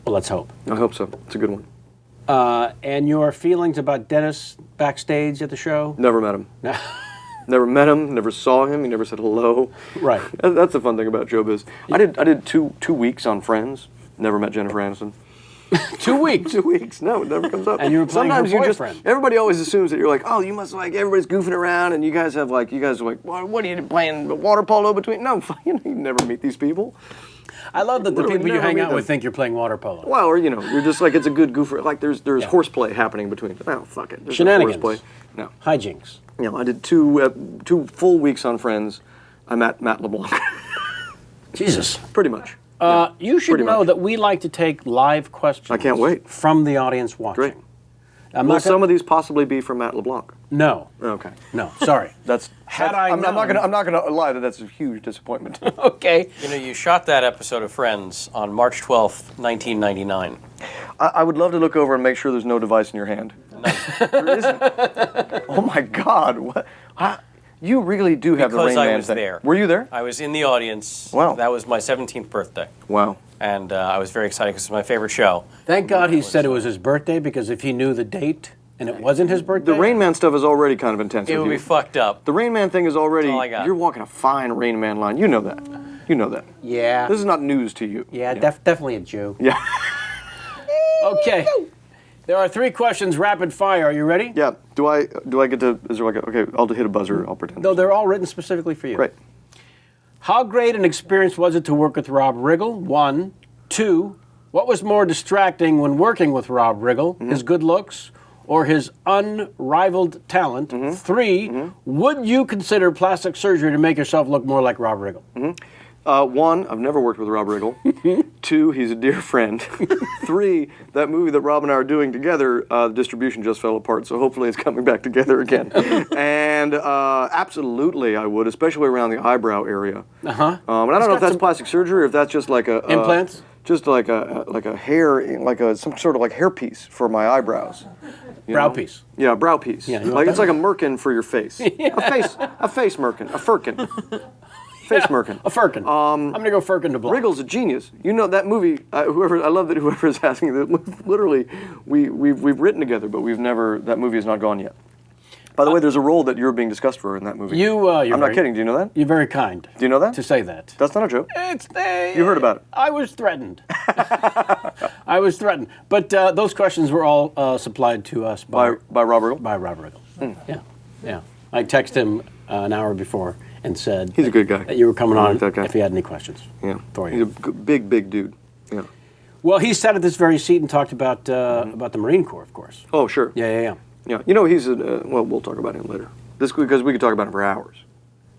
Well, let's hope. I hope so. It's a good one. And your feelings about Dennis backstage at the show? Never met him. Never met him, never saw him, he never said hello. Right. That's the fun thing about showbiz. I did two weeks on Friends, never met Jennifer Aniston. 2 weeks. 2 weeks. No, it never comes up. And you were playing her boyfriend. Everybody always assumes that you're like, oh, you must like everybody's goofing around, and you guys are like, well, what are you playing water polo between? No, you never meet these people. I love that the Literally people you never hang meet out with them. think you're playing water polo. Well, or you're just like it's a good goofer. Like there's Yeah. horseplay happening between. Oh, fuck it. There's Shenanigans. Horseplay. No, Hijinks. I did two full weeks on Friends. I met Matt LeBlanc. Jesus. Pretty much. You should Pretty know much. that we like to take live questions. I can't wait. From the audience watching. Great. I'm Will not gonna- some of these possibly be from Matt LeBlanc? No. Okay. No. Sorry. That's. Had that's- I I'm not known- gonna lie that that's a huge disappointment. Okay. You know, you shot that episode of Friends on March 12th, 1999. I would love to look over and make sure there's no device in your hand. There isn't. Oh my God! What? You really do have the Because Rain I Man was thing. there. Were you there? I was in the audience. Wow. That was my 17th birthday. Wow. And I was very excited because it was my favorite show. Thank God he said it was his birthday, because if he knew the date and it wasn't his birthday. The Rain Man stuff is already kind of intense. It with would be you. fucked up. The Rain Man thing is already. That's all I got. You're walking a fine Rain Man line. You know that. You know that. Yeah. This is not news to you. Yeah, definitely a Jew. Yeah. Okay. There are 3 questions, rapid fire. Are you ready? Yeah. Do I get to? Is there like a? Okay, I'll hit a buzzer. I'll pretend. No, they're all written specifically for you. Great. How great an experience was it to work with Rob Riggle? 1. 2. What was more distracting when working with Rob Riggle? His good looks or his unrivaled talent? 3. Would you consider plastic surgery to make yourself look more like Rob Riggle? 1, I've never worked with Rob Riggle. 2, he's a dear friend. 3, that movie that Rob and I are doing together, the distribution just fell apart, so hopefully it's coming back together again. And absolutely I would, especially around the eyebrow area. Uh-huh. And I don't know if that's plastic surgery or if that's just like a... Implants? Just like a hair, some sort of like hair piece for my eyebrows. You Brow know? piece. Yeah, brow piece. Yeah, you want like it's that? like a merkin for your face. A face merkin, a firkin. Face merkin. A firkin. I'm going to go firkin to block. Riggle's a genius. You know that movie. I love that whoever is asking that. Literally, we've written together, but we've never. That movie has not gone yet. By the way, there's a role that you're being discussed for in that movie. I'm not kidding. Do you know that? You're very kind. Do you know that? To say that. That's not a joke. You heard about it. I was threatened. I was threatened. But those questions were all supplied to us by Rob Riggle? By Rob Riggle. Yeah. I texted him an hour before and said he's a good guy. That you were coming on if he had any questions. Yeah. For you. He's a big dude. Yeah. Well, he sat at this very seat and talked about the Marine Corps, of course. Oh, sure. Yeah. Yeah. You know, he's well, we'll talk about him later. Because we could talk about him for hours.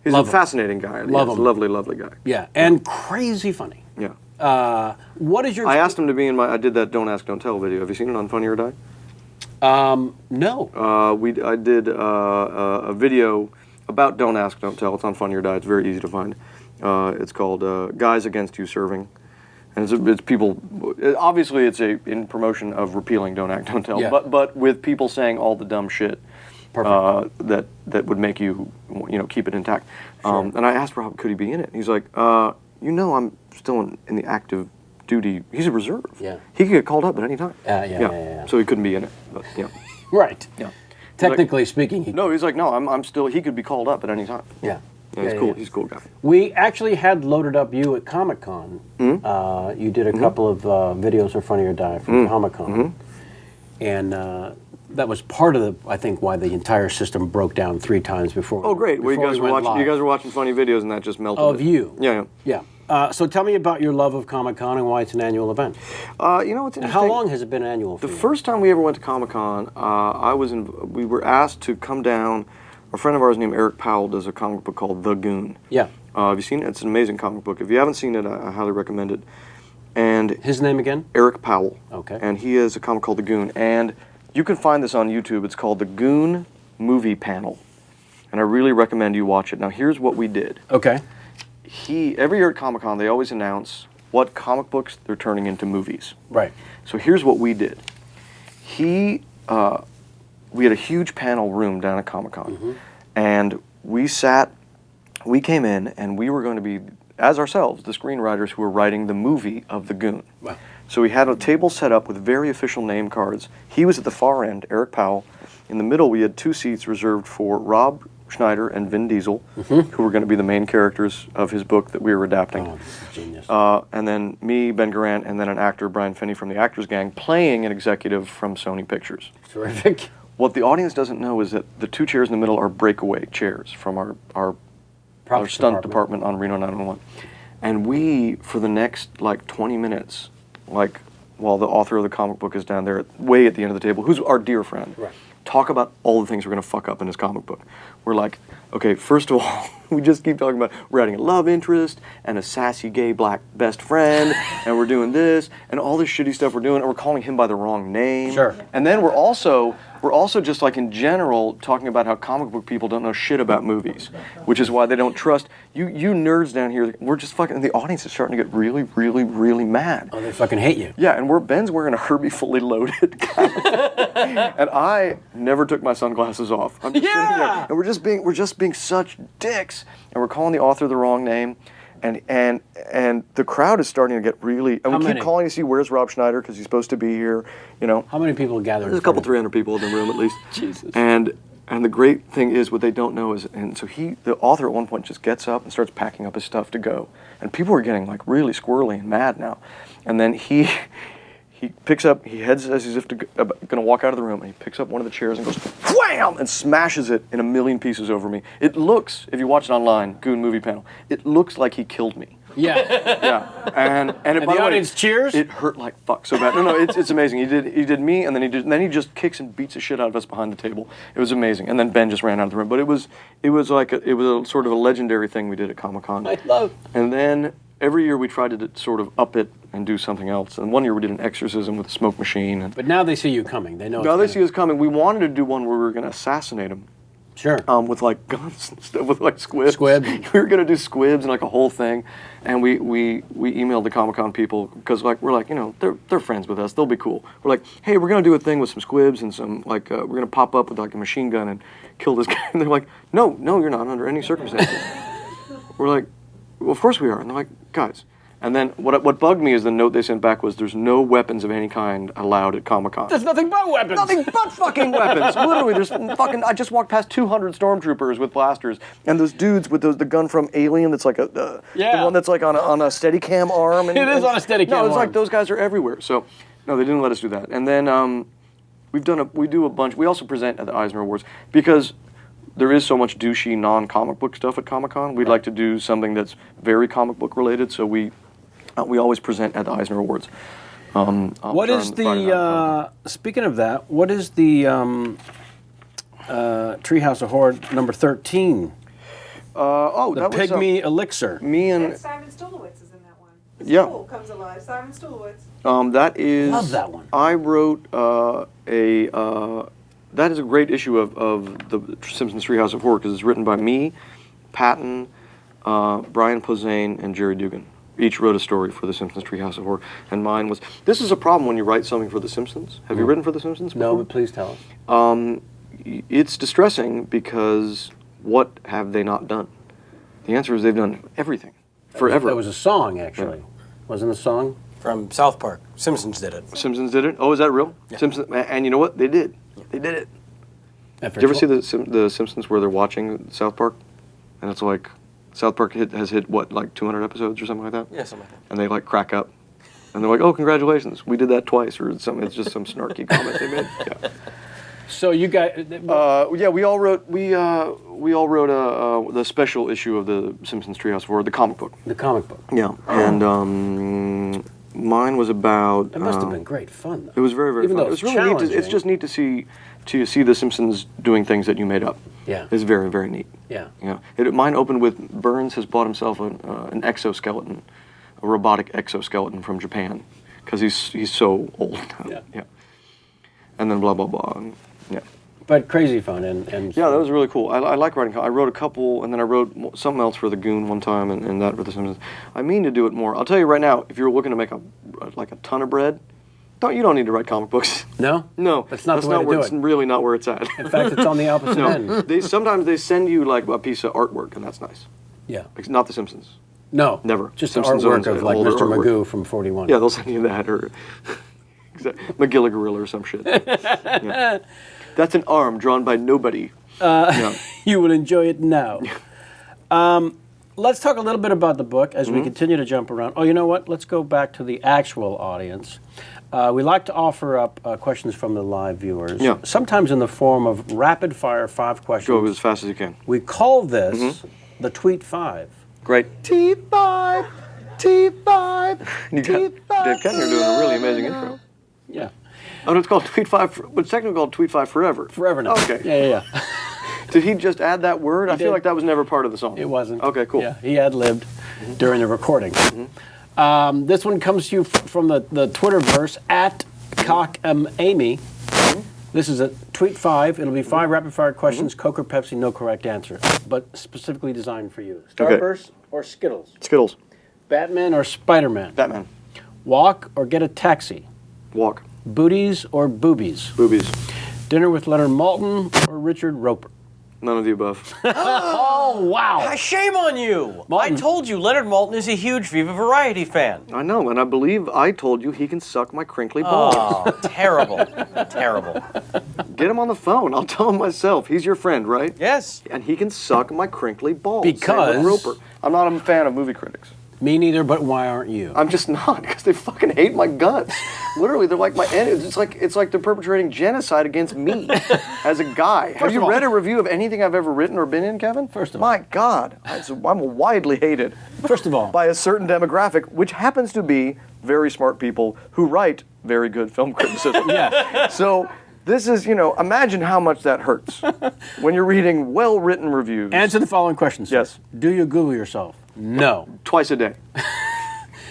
He's a fascinating guy. Love him. He's a lovely guy. Yeah, and crazy funny. Yeah. What is your... I asked him to be in I did that Don't Ask, Don't Tell video. Have you seen it on Funny or Die? No. I did a video about Don't Ask, Don't Tell. It's on Funny or Die. It's very easy to find. It's called Guys Against You Serving. And it's people, obviously it's in promotion of repealing Don't Act, Don't Tell, but with people saying all the dumb shit that would make you keep it intact. Sure. And I asked Rob, could he be in it? He's like, I'm still in the active duty. He's a reserve. Yeah. He could get called up at any time. Yeah. So he couldn't be in it. But, yeah. Right. Yeah. Technically speaking. He's like, no, I'm still, he could be called up at any time. Yeah. Yeah, he's cool. He's a cool guy. We actually had loaded up you at Comic-Con. Mm-hmm. You did a couple of videos for Funny or Die from Comic-Con. And that was part of I think, why the entire system broke down 3 times before. Oh, great. Well, you guys were watching funny videos and that just melted. Of you. Yeah. So tell me about your love of Comic-Con and why it's an annual event. It's interesting. And how long has it been annual for The you? first time we ever went to Comic-Con, we were asked to come down. A friend of ours named Eric Powell does a comic book called The Goon. Yeah. Have you seen it? It's an amazing comic book. If you haven't seen it, I highly recommend it. And his name again? Eric Powell. Okay. And he has a comic called The Goon. And you can find this on YouTube. It's called The Goon Movie Panel. And I really recommend you watch it. Now, here's what we did. Okay. Every year at Comic-Con, they always announce what comic books they're turning into movies. Right. So here's what we did. We had a huge panel room down at Comic-Con, and we came in, and we were going to be, as ourselves, the screenwriters who were writing the movie of The Goon. Wow. So we had a table set up with very official name cards. He was at the far end, Eric Powell. In the middle, we had 2 seats reserved for Rob Schneider and Vin Diesel, who were going to be the main characters of his book that we were adapting. Oh, this is genius. And then me, Ben Garant, and then an actor, Brian Finney from the Actors Gang, playing an executive from Sony Pictures. Terrific. What the audience doesn't know is that the 2 chairs in the middle are breakaway chairs from our stunt department on Reno 911. And we, for the next 20 minutes, while the author of the comic book is down there, way at the end of the table, who's our dear friend, talk about all the things we're going to fuck up in his comic book. We're like, okay, first of all, we just keep talking about we're adding a love interest and a sassy gay black best friend, and we're doing this, and all this shitty stuff we're doing, and we're calling him by the wrong name. Sure. And then we're also just in general talking about how comic book people don't know shit about movies, which is why they don't trust you nerds down here. We're just fucking, and the audience is starting to get really, really, really mad. Oh, they fucking hate you. Yeah, and Ben's wearing a Herbie Fully Loaded guy. And I never took my sunglasses off. I'm just sitting there, and we're just being such dicks, and we're calling the author the wrong name. And the crowd is starting to get really. And we keep calling to see where's Rob Schneider because he's supposed to be here. How many people gathered? There's a couple 300 people in the room at least. Jesus. And the great thing is what they don't know is, and so the author at one point just gets up and starts packing up his stuff to go, and people are getting really squirrely and mad now, and then he picks up, he heads as if going to walk out of the room, and he picks up one of the chairs and goes wham and smashes it in a million pieces over me. It looks, if you watch it online, Goon Movie Panel, it looks like he killed me. Yeah. Yeah. And by the audience cheers? It hurt like fuck so bad. No, it's amazing. He did me, and then he just kicks and beats the shit out of us behind the table. It was amazing. And then Ben just ran out of the room. But it was a sort of a legendary thing we did at Comic-Con. I love. And then every year we tried to sort of up it and do something else. And one year we did an exorcism with a smoke machine. But now they see you coming. They know. Now they see us coming. We wanted to do one where we were going to assassinate him. Sure. With guns and stuff, with squibs. Squibs. We were going to do squibs and a whole thing. And we emailed the Comic-Con people because we're like, they're friends with us. They'll be cool. We're like, hey, we're going to do a thing with some squibs and some we're going to pop up with a machine gun and kill this guy. And they're like, no, you're not under any circumstances. We're like, well, of course we are. And they're like, guys. And then what bugged me is the note they sent back was there's no weapons of any kind allowed at Comic-Con. There's nothing but weapons. Nothing but fucking weapons. Literally, there's fucking. I just walked past 200 stormtroopers with blasters, and those dudes with the gun from Alien that's like the one that's like on a Steadicam arm. And, It is on a Steadicam No, it's arm. like those guys are everywhere. So, no, they didn't let us do that. And then we do a bunch. We also present at the Eisner Awards because there is so much douchey non-comic book stuff at Comic-Con. We'd like to do something that's very comic book related. So we always present at the Eisner Awards. What is the, speaking of that, what is the Treehouse of Horror number 13? That was Pygmy Elixir. Me and And Simon Stolowitz is in that one. The Yeah. school comes alive. Simon Stolowitz. that is. Love that one. I wrote that is a great issue of the Simpsons Treehouse of Horror because it's written by me, Patton, Brian Posehn, and Jerry Dugan. Each wrote a story for the Simpsons Treehouse of Horror, and mine was. This is a problem when you write something for the Simpsons. Have you written for the Simpsons before? No, but please tell us. It's distressing because what have they not done? The answer is they've done everything, forever. That was a song, actually. Wasn't it a song? From South Park. Simpsons did it. Simpsons did it. Oh, is that real? Yeah. Simpsons, and you know what? They did. They did it. Did you ever see the Simpsons where they're watching South Park, and it's like South Park has hit what, like 200 episodes or something like that? Yeah, something like that. And they like crack up, and they're like, "Oh, congratulations, we did that twice," or something. It's just some snarky comment they made. Yeah. So you guys... Yeah, we all wrote the special issue of the Simpsons Treehouse of Horror, the comic book. The comic book. Yeah, and mine was about. That must have been great fun, though. It was very, very Even fun. though It was it's really neat. It's challenging. just neat to see the Simpsons doing things that you made up. Yeah. It's very, very neat. Yeah. Yeah. Mine opened with Burns has bought himself an exoskeleton, a robotic exoskeleton from Japan, because he's so old now. Yeah. Yeah. And then blah blah blah. And, yeah. But crazy fun. And Yeah, that was really cool. I like writing. I wrote a couple, and then I wrote something else for the Goon one time, and that for the Simpsons. I mean to do it more. I'll tell you right now, if you're looking to make a ton of bread, you don't need to write comic books. No? No, That's not the way to do It's it. really not where it's at. In fact, it's on the opposite end. Sometimes they send you like a piece of artwork, and that's nice. Yeah. It's not the Simpsons. No. Never. Just Simpsons the owns artwork it, of like all their Mr. artwork. Magoo from 41. Yeah, they'll send you that or McGillig Gorilla or some shit. Yeah. That's an arm drawn by nobody. Yeah. You will enjoy it now. Let's talk a little bit about the book as we continue to jump around. Oh, you know what? Let's go back to the actual audience. We like to offer up questions from the live viewers, Yeah. sometimes in the form of rapid-fire 5 questions. Go as fast as you can. We call this the Tweet 5. Great. T5, T5, you got Dave Kettner doing a really amazing intro. Yeah. Oh, no, it's called Tweet 5, but it's technically called Tweet 5 Forever. Forever now. Okay. Yeah. Did he just add that word? I feel did. like that was never part of the song. It wasn't. Okay, cool. Yeah, he ad-libbed during the recording. This one comes to you from the Twitterverse at CockAmAmy. This is a Tweet 5. It'll be 5 rapid-fire questions, Coke or Pepsi, no correct answer, but specifically designed for you. Starburst or Skittles? Skittles. Batman or Spider-Man? Batman. Walk or get a taxi? Walk. Booties or boobies? Boobies. Dinner with Leonard Maltin or Richard Roper? None of the above. Oh, wow. Shame on you! I told you Leonard Maltin is a huge Viva Variety fan. I know, and I believe I told you he can suck my crinkly balls. Oh, terrible. Terrible. Get him on the phone. I'll tell him myself. He's your friend, right? Yes. And he can suck my crinkly balls. Because- Same with Roper. I'm not a fan of movie critics. Me neither, but why aren't you? I'm just not, because they fucking hate my guts. Literally, they're like my enemies. It's like they're perpetrating genocide against me as a guy. Have you read a review of anything I've ever written or been in, Kevin? First of all. My God, I'm widely hated First of all, by a certain demographic, which happens to be very smart people who write very good film criticism. yeah. So this is, imagine how much that hurts when you're reading well-written reviews. Answer the following questions. Yes. Do you Google yourself? No. Twice a day.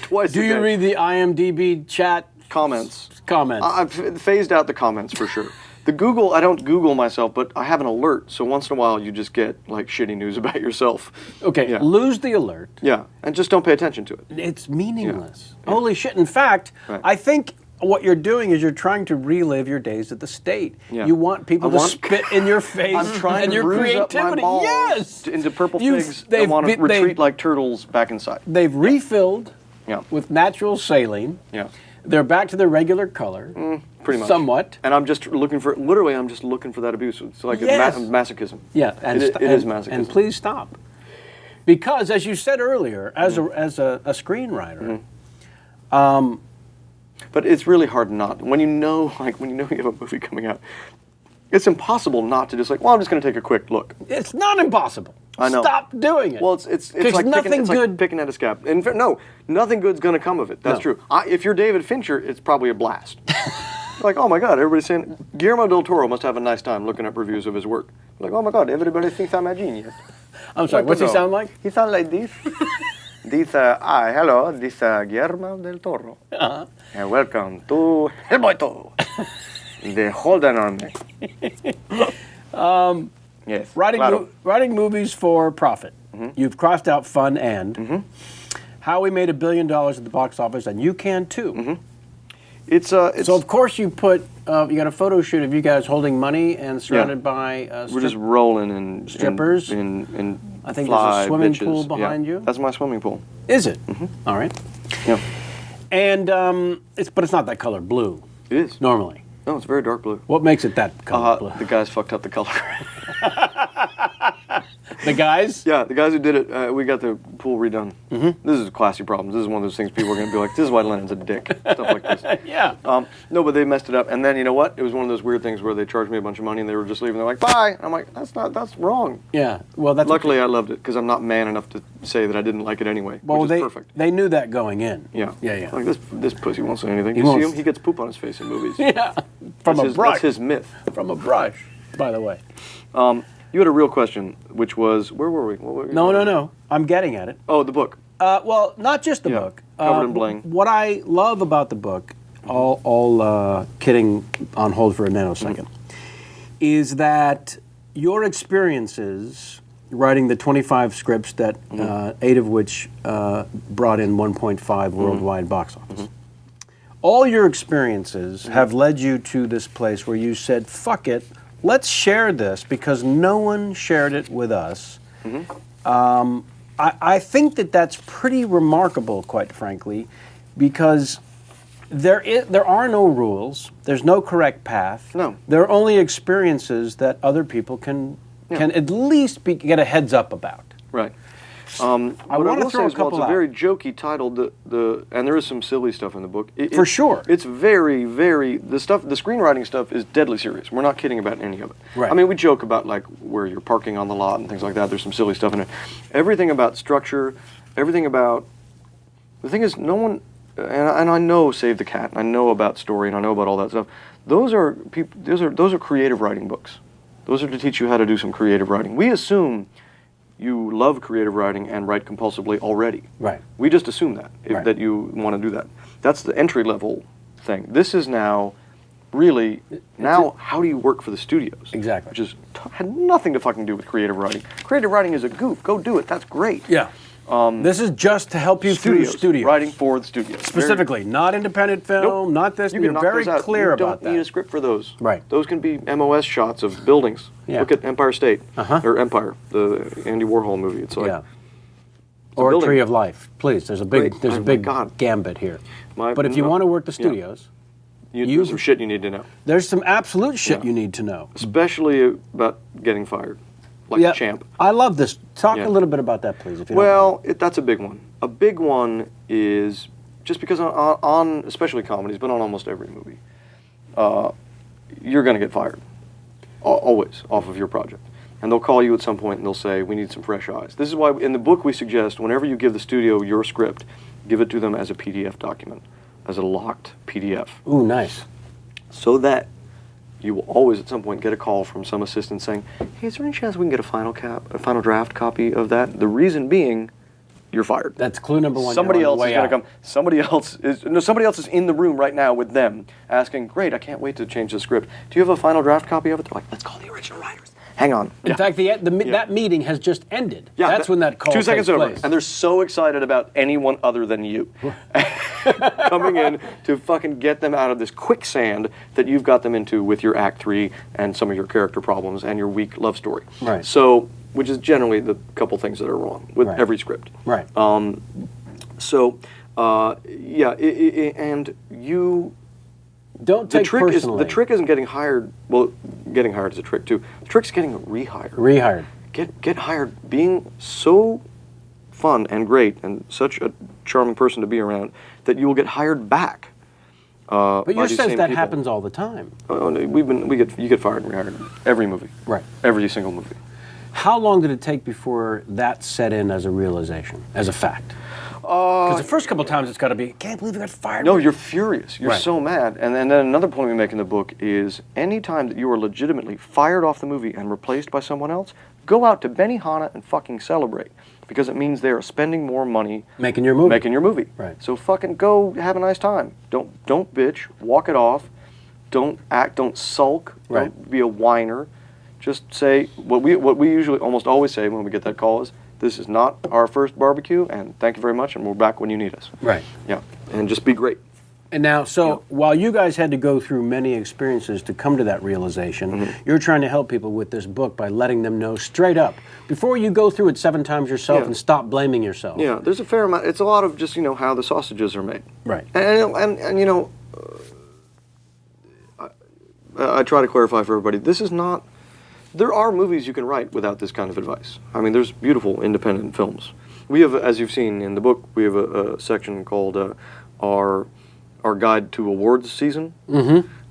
Twice Do a day. you read the IMDb chat Comments? comments? I've phased out the comments for sure. The Google, I don't Google myself, but I have an alert. So once in a while, you just get like shitty news about yourself. Okay, Yeah. lose the alert. Yeah, and just don't pay attention to it. It's meaningless. Holy shit. In fact, Right. I think what you're doing is you're trying to relive your days at the state. Yeah. You want people I to want- spit in your face I'm trying and to your bruise up my creativity. balls Yes! into purple You've- figs that they've want to been- retreat like turtles back inside. They've refilled Yeah. with natural saline. Yeah. They're back to their regular color. Pretty much. Somewhat. And I'm just looking for, literally, I'm just looking for that abuse. It's like Yes. masochism. Yeah, and It is masochism. And please stop, because as you said earlier, as a screenwriter, But it's really hard not. When you know you have a movie coming out, it's impossible not to just like, well, I'm just going to take a quick look. it's not impossible. I know. Stop doing it. Well, it's Because like nothing good. picking at a scab. In fact, no, nothing good's going to come of it. That's No. true. If you're David Fincher, it's probably a blast. Like, oh my God, everybody's saying Guillermo del Toro must have a nice time looking up reviews of his work. Like, oh my God, everybody thinks I'm a genius. I'm sorry. What's he sound like? He sounds like this. Hello, this Guillermo del Toro. And welcome to Hellboy 2, the Holden Army. Yes. Writing movies for profit. You've crossed out fun and how we made $1 billion at the box office, and you can too. It's So of course you put you got a photo shoot of you guys holding money and surrounded by we're just rolling in strippers? in I think fly there's a swimming bitches. pool behind Yeah. you. That's my swimming pool. Is it? All right. Yeah, And it's not that color blue it is. normally. No, it's very dark blue. What makes it that color blue? The guys fucked up the color. The guys? Yeah, the guys who did it, we got the pool redone. This is classy problems. This is one of those things people are going to be like, this is why Lennon's a dick. Stuff like this. Yeah. No, but they messed it up. And then, you know what? It was one of those weird things where they charged me a bunch of money and they were just leaving. They're like, bye. And I'm like, that's wrong. Yeah. Well, that's Luckily, I loved it because I'm not man enough to say that I didn't like it anyway, well, which is perfect. they knew that going in. Yeah. Yeah. Like, this pussy won't say anything. He You see won't. him? He gets poop on his face in movies. Yeah. From That's a brush. That's his myth. From a brush, by the way. You had a real question, which was, where were we? What were we No. I'm getting at it. Oh, the book. Well, not just the Yeah, book. covered in bling. What I love about the book, all kidding on hold for a nanosecond, is that your experiences writing the 25 scripts that 8 of which brought in 1.5 worldwide box office. All your experiences have led you to this place where you said, fuck it, let's share this because no one shared it with us. I think that's pretty remarkable, quite frankly, because there are no rules. There's no correct path. No. There are only experiences that other people can at least get a heads up about. Right. I What want to will throw say a is, well, couple it's out. a very jokey title. And there is some silly stuff in the book. For sure. It's very, very the screenwriting stuff is deadly serious. We're not kidding about any of it. Right. I mean, we joke about like where you're parking on the lot and things like that. There's some silly stuff in it. Everything about structure, everything about the thing is, no one and I know Save the Cat. I know about story and I know about all that stuff. Those are creative writing books. Those are to teach you how to do some creative writing. We assume you love creative writing and write compulsively already. Right. We just assume that, Right. that you want to do that. That's the entry level thing. This is now really, how do you work for the studios? Exactly. Which had nothing to fucking do with creative writing. Creative writing is a goof. Go do it. That's great. Yeah. This is just to help you through studios. Writing for the studios. Specifically, not independent film, Nope. not this. You You're can knock very those out. clear about You don't need a that. script for those. Right. Those can be MOS shots of buildings. Yeah. Look at Empire State. Uh-huh. Or Empire, the Andy Warhol movie. It's like, Yeah. Or building. Tree of Life. Please, there's a big Great. there's a Oh my big God. gambit here. My- But if you no. want to work the Yeah. studios, there's some shit you need to know. there's some absolute shit Yeah. you need to know. Especially about getting fired. Like a champ. I love this. Talk Yeah. a little bit about that, please. If you don't Well, that's a big one. A big one is just because on especially comedies, but on almost every movie, you're going to get fired. Always, off of your project. And they'll call you at some point and they'll say, we need some fresh eyes. This is why in the book we suggest whenever you give the studio your script, give it to them as a PDF document, as a locked PDF. mind. Ooh, nice. So that you will always at some point get a call from some assistant saying, hey, is there any chance we can get a final draft copy of that? The reason being, you're fired. That's clue number one. Somebody You're on else the is way going to out. come. Somebody else is in the room right now with them, asking, "Great, I can't wait to change the script. Do you have a final draft copy of it?" They're like, "Let's call the original writers." Hang on. In fact, that meeting has just ended. Yeah, That's when that call 2 seconds takes over, place. and they're so excited about anyone other than you coming in to fucking get them out of this quicksand that you've got them into with your Act 3 and some of your character problems and your weak love story. Right. So, which is generally the couple things that are wrong with Right. every script. Right. So, Yeah, and you. Don't take personally. The trick isn't getting hired. Well, getting hired is a trick too. The trick's getting rehired. Rehired. Get hired. Being so fun and great and such a charming person to be around that you will get hired back. But yours says that people. happens all the time. Oh, no, you get fired and rehired every movie. Right. Every single movie. How long did it take before that set in as a realization, as a fact? Because the first couple of times it's got to be, can't believe I got fired. No, you're furious. You're Right. so mad. And then another point we make in the book is any time that you are legitimately fired off the movie and replaced by someone else, go out to Benihana and fucking celebrate. Because it means they are spending more money Making your movie. making your movie. Right. So fucking go have a nice time. Don't bitch. Walk it off. Don't act. Don't sulk. Right. Don't be a whiner. Just say what we usually almost always say when we get that call is, this is not our first barbecue, and thank you very much, and we're back when you need us. Right. Yeah. And just be great. And now, so while you guys had to go through many experiences to come to that realization, you're trying to help people with this book by letting them know straight up, before you go through it 7 times yourself and stop blaming yourself. Yeah, there's a fair amount. It's a lot of just, how the sausages are made. Right. And I try to clarify for everybody, this is not, there are movies you can write without this kind of advice. I mean, there's beautiful independent films. We have, as you've seen in the book, we have a section called our guide to awards season.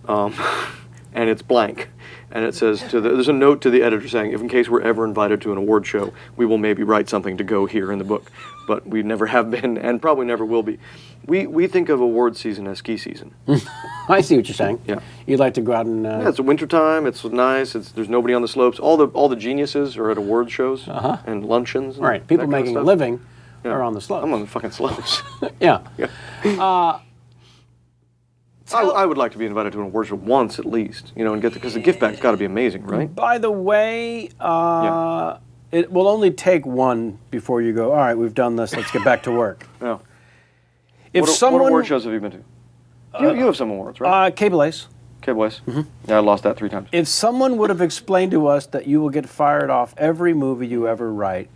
And it's blank. And it says, there's a note to the editor saying, if in case we're ever invited to an award show, we will maybe write something to go here in the book. But we never have been, and probably never will be. We think of award season as ski season. I see what you're saying. Yeah. You'd like to go out and... Yeah, it's winter time. It's nice. There's nobody on the slopes. All the geniuses are at award shows and luncheons. And right. People that kind of making a stuff. living Yeah. are on the slopes. I'm on the fucking slopes. Yeah. Yeah. I would like to be invited to an award show once at least, and get because the gift bag's got to be amazing, right? By the way, it will only take one before you go, all right, we've done this, let's get back to work. Yeah. If What award shows have you been to? You have some awards, right? KPCS. KPCS? Yeah, I lost that 3 times. If someone would have explained to us that you will get fired off every movie you ever write,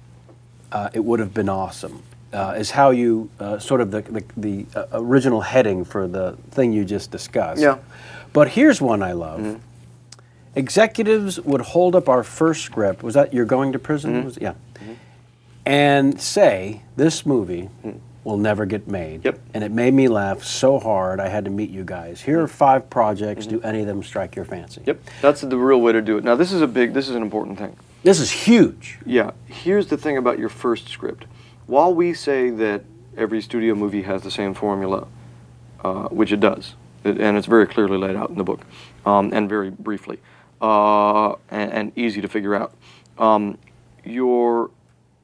it would have been awesome. Is how you sort of the original heading for the thing you just discussed. Yeah. But here's one I love. Executives would hold up our first script. Was that You're Going to Prison? Was it? Yeah. And say, this movie will never get made. Yep. And it made me laugh so hard I had to meet you guys. Here are 5 projects. Do any of them strike your fancy? Yep. That's the real way to do it. Now, this is an important thing. This is huge. Yeah. Here's the thing about your first script. While we say that every studio movie has the same formula, which it does, and it's very clearly laid out in the book, and very briefly, and easy to figure out, your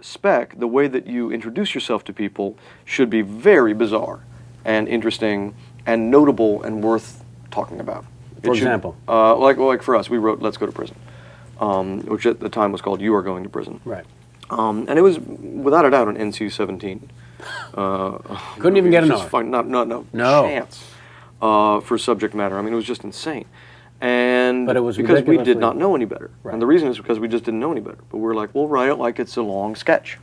spec, the way that you introduce yourself to people, should be very bizarre and interesting and notable and worth talking about. For example? Like for us, we wrote Let's Go to Prison, which at the time was called You Are Going to Prison. Right. And it was, without a doubt, an NC-17. Couldn't even get an R. No chance for subject matter. I mean, it was just insane. And but it was because we did ridiculously- not know any better. Right. And the reason is because we just didn't know any better. But we were like, we'll write it like it's a long sketch,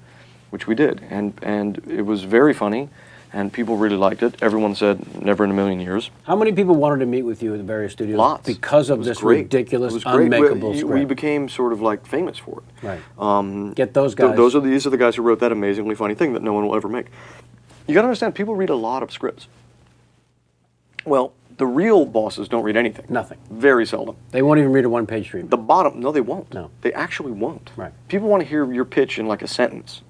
which we did. And it was very funny, and people really liked it. Everyone said, never in a million years. How many people wanted to meet with you at the various studios? Lots. Because of It was this great. ridiculous, It was great. unmakeable We script. became sort of like famous for it. Right. Get those guys. These are the guys who wrote that amazingly funny thing that no one will ever make. You got to understand, people read a lot of scripts. Well, the real bosses don't read anything. Nothing. Very seldom. They won't even read a one-page treatment. The bottom, no, they won't. No. They actually won't. Right. People want to hear your pitch in like a sentence.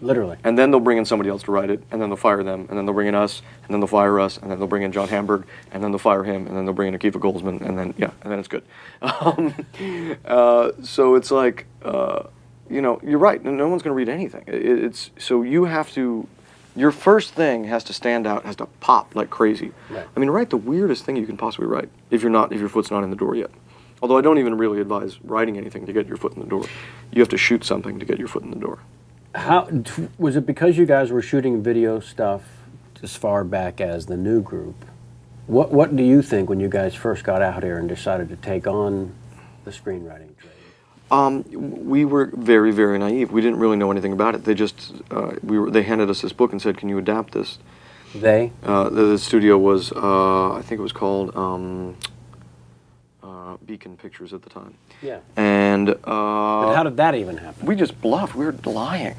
Literally. And then they'll bring in somebody else to write it, and then they'll fire them, and then they'll bring in us, and then they'll fire us, and then they'll bring in John Hamburg, and then they'll fire him, and then they'll bring in Akiva Goldsman, and then it's good. So it's like, you're right. No one's going to read anything. So you have to. Your first thing has to stand out, has to pop like crazy. Right. I mean, write the weirdest thing you can possibly write if your foot's not in the door yet. Although I don't even really advise writing anything to get your foot in the door. You have to shoot something to get your foot in the door. How was it because you guys were shooting video stuff as far back as the new group? What do you think when you guys first got out here and decided to take on the screenwriting trade? We were very, very naive. We didn't really know anything about it. They just they handed us this book and said, "Can you adapt this?" They? The studio was, I think it was called Beacon Pictures at the time. Yeah. And But how did that even happen? we just bluffed. We were lying.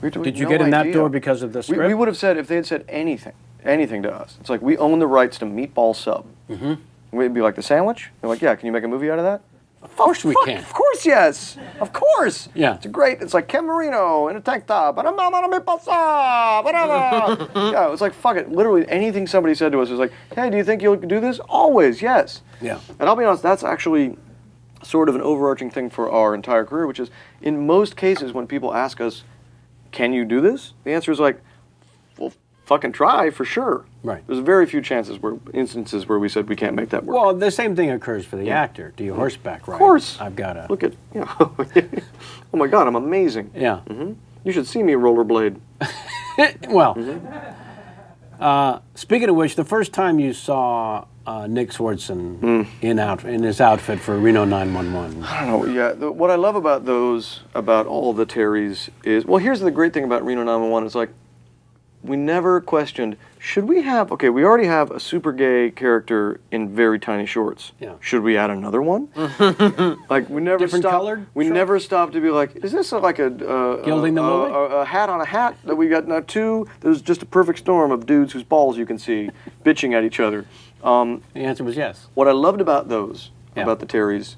Did you get in that door because of the script? We would have said, if they had said anything to us, it's like, we own the rights to Meatball Sub. Mm-hmm. We'd be like, the sandwich? They're like, yeah, can you make a movie out of that? Of course we can. Of course, yes. Of course. Yeah. It's like Ken Marino in a tank top, and I'm on a meatball sub, whatever. Yeah, it was like, fuck it. Literally anything somebody said to us was like, hey, do you think you'll do this? Always, yes. Yeah. And I'll be honest, that's actually sort of an overarching thing for our entire career, which is, in most cases, when people ask us, can you do this? The answer is like, well, fucking try, for sure. Right. There's very few instances where we said we can't make that work. Well, the same thing occurs for the actor. Do you horseback ride? Of course. I've got a... Look at, oh my God, I'm amazing. Yeah. You should see me rollerblade. Well, speaking of which, the first time you saw Nick Swardson in his outfit for Reno 911. I don't know, yeah. What I love about those, about all the Terrys is, well, here's the great thing about Reno 911 is like, we never questioned, should we have, okay, we already have a super gay character in very tiny shorts. Yeah. Should we add another one? Like, we never Different stopped. colored We shorts? never stopped to be like, is this like Gilding the lily? a hat on a hat that we got now two? There's just a perfect storm of dudes whose balls you can see bitching at each other. The answer was yes. What I loved about those, Yeah. about the Terrys,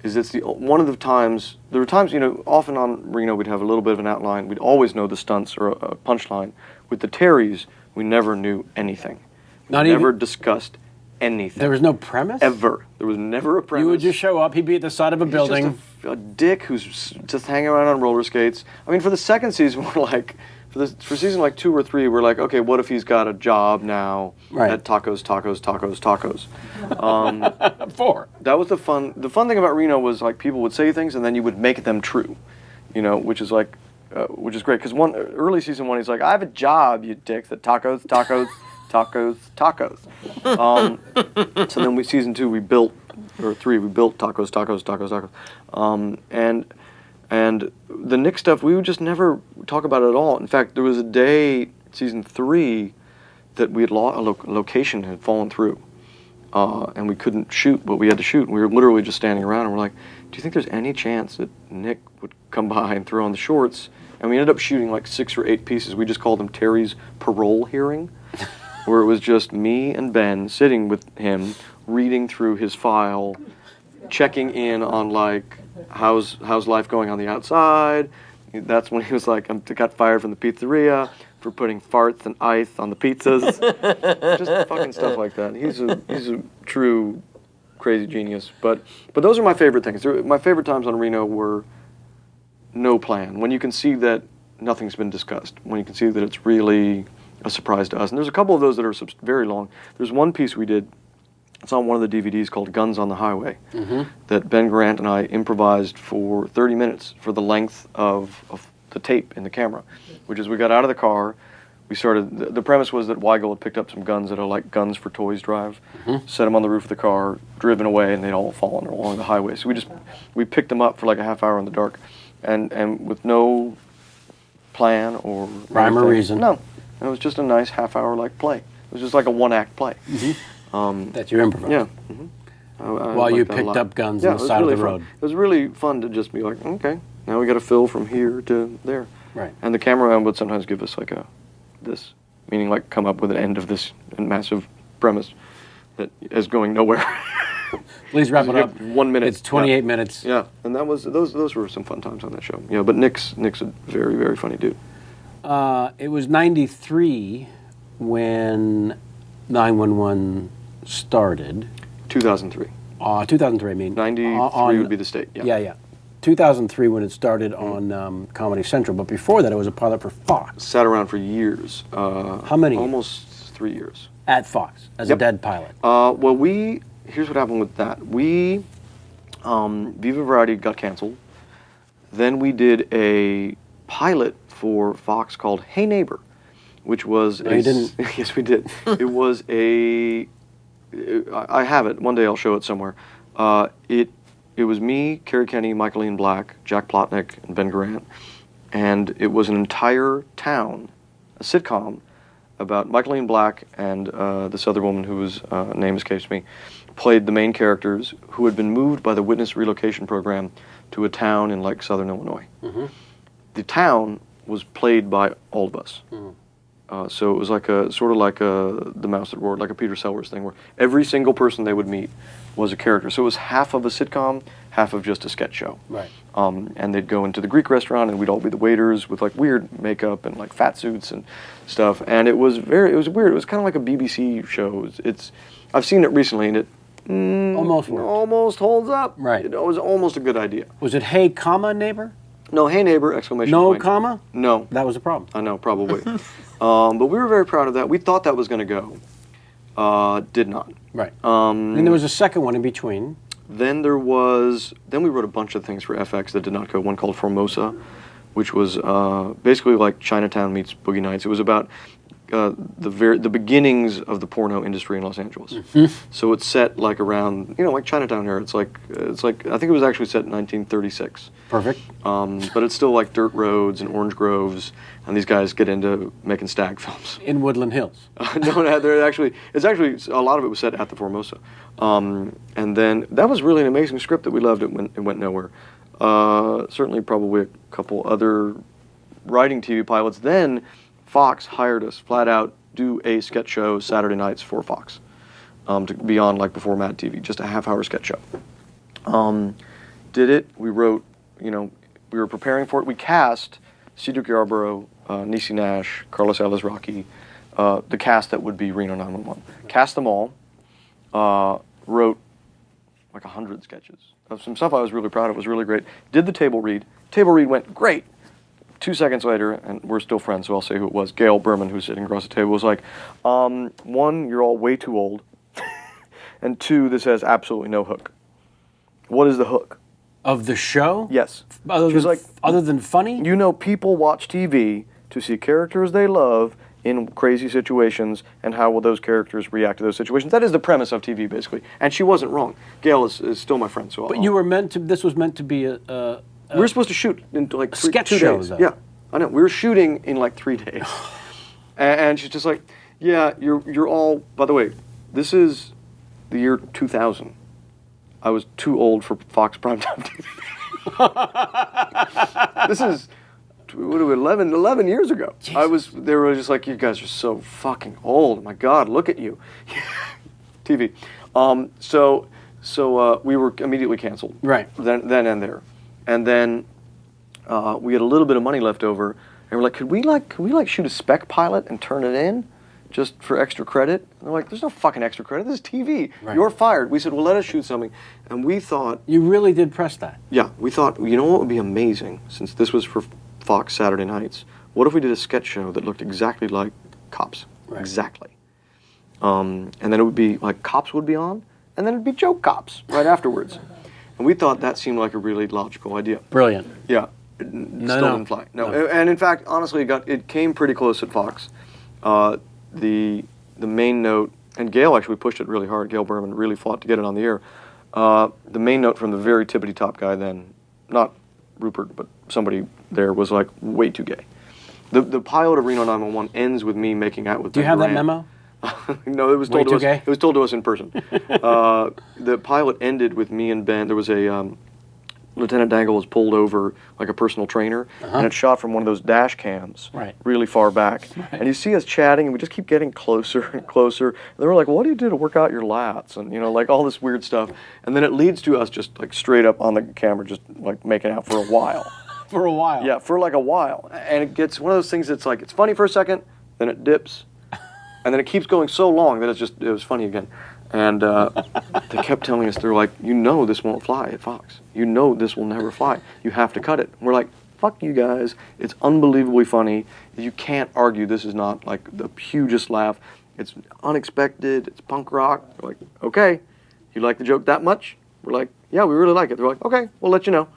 is it's one of the times, there were times, often on Reno we'd have a little bit of an outline. We'd always know the stunts or a punchline. With the Terrys, we never knew anything. Never discussed anything. There was no premise? Ever. There was never a premise. You would just show up, he'd be at the side of a building. Just a dick who's just hanging around on roller skates. I mean, for the second season, we're like, for season like 2 or 3, we're like, okay, what if he's got a job now at tacos. 4. That was the fun thing about Reno was like people would say things and then you would make them true, which is like, which is great because early season 1 he's like, I have a job, you dicks, at tacos. So then season 2 we built, or 3 we built tacos. And the Nick stuff we would just never talk about it at all. In fact, there was a day season 3 that we had a location had fallen through. And we couldn't shoot what we had to shoot. We were literally just standing around and we're like, do you think there's any chance that Nick would come by and throw on the shorts? And we ended up shooting like 6 or 8 pieces. We just called them Terry's parole hearing, where it was just me and Ben sitting with him, reading through his file, checking in on like, how's life going on the outside. That's when he was like, I got fired from the pizzeria for putting farts and ice on the pizzas. Just fucking stuff like that. He's a true crazy genius. But those are my favorite things. My favorite times on Reno were no plan. When you can see that nothing's been discussed. When you can see that it's really a surprise to us. And there's a couple of those that are very long. There's one piece we did. It's on one of the DVDs called Guns on the Highway that Ben Grant and I improvised for 30 minutes for the length of the tape in the camera, which is we got out of the car, we started, the premise was that Weigel had picked up some guns at a like Guns for Toys drive, set them on the roof of the car, driven away, and they'd all fallen along the highway. So we picked them up for like a half hour in the dark, and with no plan or rhyme or reason. No, it was just a nice half hour like play. It was just like a 1-act play. That you improvised. Yeah. While you picked up guns on the side of the road. It was really fun to just be like, okay, now we got to fill from here to there. Right. And the cameraman would sometimes give us like this, meaning like come up with an end of this massive premise that is going nowhere. Please wrap it up. 1 minute. It's 28 minutes. Yeah, and that was those were some fun times on that show. Yeah, but Nick's a very, very funny dude. It was 93 when 911 started. 2003. 2003, I mean. 93 would be the state. Yeah. Yeah. 2003 when it started on Comedy Central, but before that it was a pilot for Fox. Sat around for years. How many? Almost 3 years. At Fox, as a dead pilot. Well, here's what happened with that. We, Viva Variety got canceled. Then we did a pilot for Fox called Hey Neighbor, which was No, you didn't. Yes, we did. It was I have it. One day I'll show it somewhere. It was me, Kerry Kenny, Michael Ian Black, Jack Plotnick, and Ben Grant. And it was an entire town, a sitcom, about Michael Ian Black and this other woman whose name escapes me, played the main characters who had been moved by the Witness Relocation Program to a town in like southern Illinois. The town was played by all of us. So it was like sort of like The Mouse That Roared, like a Peter Sellers thing, where every single person they would meet was a character. So it was half of a sitcom, half of just a sketch show. Right. And they'd go into the Greek restaurant, and we'd all be the waiters with like weird makeup and like fat suits and stuff. And it was weird. It was kind of like a BBC show. I've seen it recently, and it Almost worked. almost holds up. Right. It was almost a good idea. Was it hey, comma, neighbor? No, hey neighbor! Exclamation No point. comma? No. That was a problem. I know, probably. But we were very proud of that. We thought that was going to go. Did not. Right. And there was a second one in between. Then we wrote a bunch of things for FX that did not go. One called Formosa, which was basically like Chinatown meets Boogie Nights. It was about the beginnings of the porno industry in Los Angeles. So it's set like around, like Chinatown era. It's like I think it was actually set in 1936. Perfect. But it's still like dirt roads and orange groves, and these guys get into making stag films. In Woodland Hills. No, it's actually a lot of it was set at the Formosa. And then that was really an amazing script that we loved. It went nowhere. Certainly, probably a couple other writing TV pilots. Then Fox hired us flat out do a sketch show Saturday nights for Fox to be on like before Mad TV, just a half-hour sketch show. Did it. We wrote. We were preparing for it. We cast Cedric Yarborough, Niecy Nash, Carlos Alazraqui, the cast that would be Reno 911. Cast them all. Wrote like 100 sketches of some stuff I was really proud of. It was really great. Did the table read. Table read went great. 2 seconds later, and we're still friends, so I'll say who it was. Gail Berman, who's sitting across the table, was like, 1, you're all way too old, and 2, this has absolutely no hook. What is the hook? Of the show? Yes. Other than funny? People watch TV to see characters they love in crazy situations, and how will those characters react to those situations. That is the premise of TV, basically. And she wasn't wrong. Gail is still my friend. So. But you were this was meant to be a we were supposed to shoot in like sketch 2 show, days. though. Yeah, I know. We were shooting in like 3 days. And she's just like, yeah, you're all, by the way, this is the year 2000. I was too old for Fox primetime TV. This is, what are we, 11 years ago. Jesus. They were just like, you guys are so fucking old. My God, look at you. TV. So we were immediately canceled. Right. Then and there. And then we had a little bit of money left over, and we're like, could we shoot a spec pilot and turn it in, just for extra credit? And they're like, there's no fucking extra credit. This is TV. Right. You're fired. We said, well, let us shoot something, and we thought. You really did press that. Yeah, we thought, what would be amazing, since this was for Fox Saturday nights? What if we did a sketch show that looked exactly like Cops? Right. Exactly. And then it would be like Cops would be on, and then it'd be Joke Cops right afterwards. And we thought that seemed like a really logical idea. Brilliant. Yeah. Still didn't fly. No. And in fact, honestly, it came pretty close at Fox. The main note, and Gail actually pushed it really hard. Gail Berman really fought to get it on the air. The main note from the very tippity top guy then, not Rupert, but somebody there, was like way too gay. The pilot of Reno 911 ends with me making out with. Do you have that memo? No, it was told to us. It was told to us in person. The pilot ended with me and Ben. There was a Lieutenant Dangle was pulled over like a personal trainer, and it's shot from one of those dash cams, really far back. Right. And you see us chatting, and we just keep getting closer and closer. And they were like, "What do you do to work out your lats?" And like all this weird stuff. And then it leads to us just like straight up on the camera, just like making out for a while. For a while. Yeah, for like a while. And it gets one of those things that's like it's funny for a second, then it dips. And then it keeps going so long that it was funny again. And they kept telling us, they're like, this won't fly at Fox. This will never fly. You have to cut it. And we're like, fuck you guys. It's unbelievably funny. You can't argue this is not like the hugest laugh. It's unexpected. It's punk rock. We're like, okay, you like the joke that much? We're like, yeah, we really like it. They're like, okay, we'll let you know.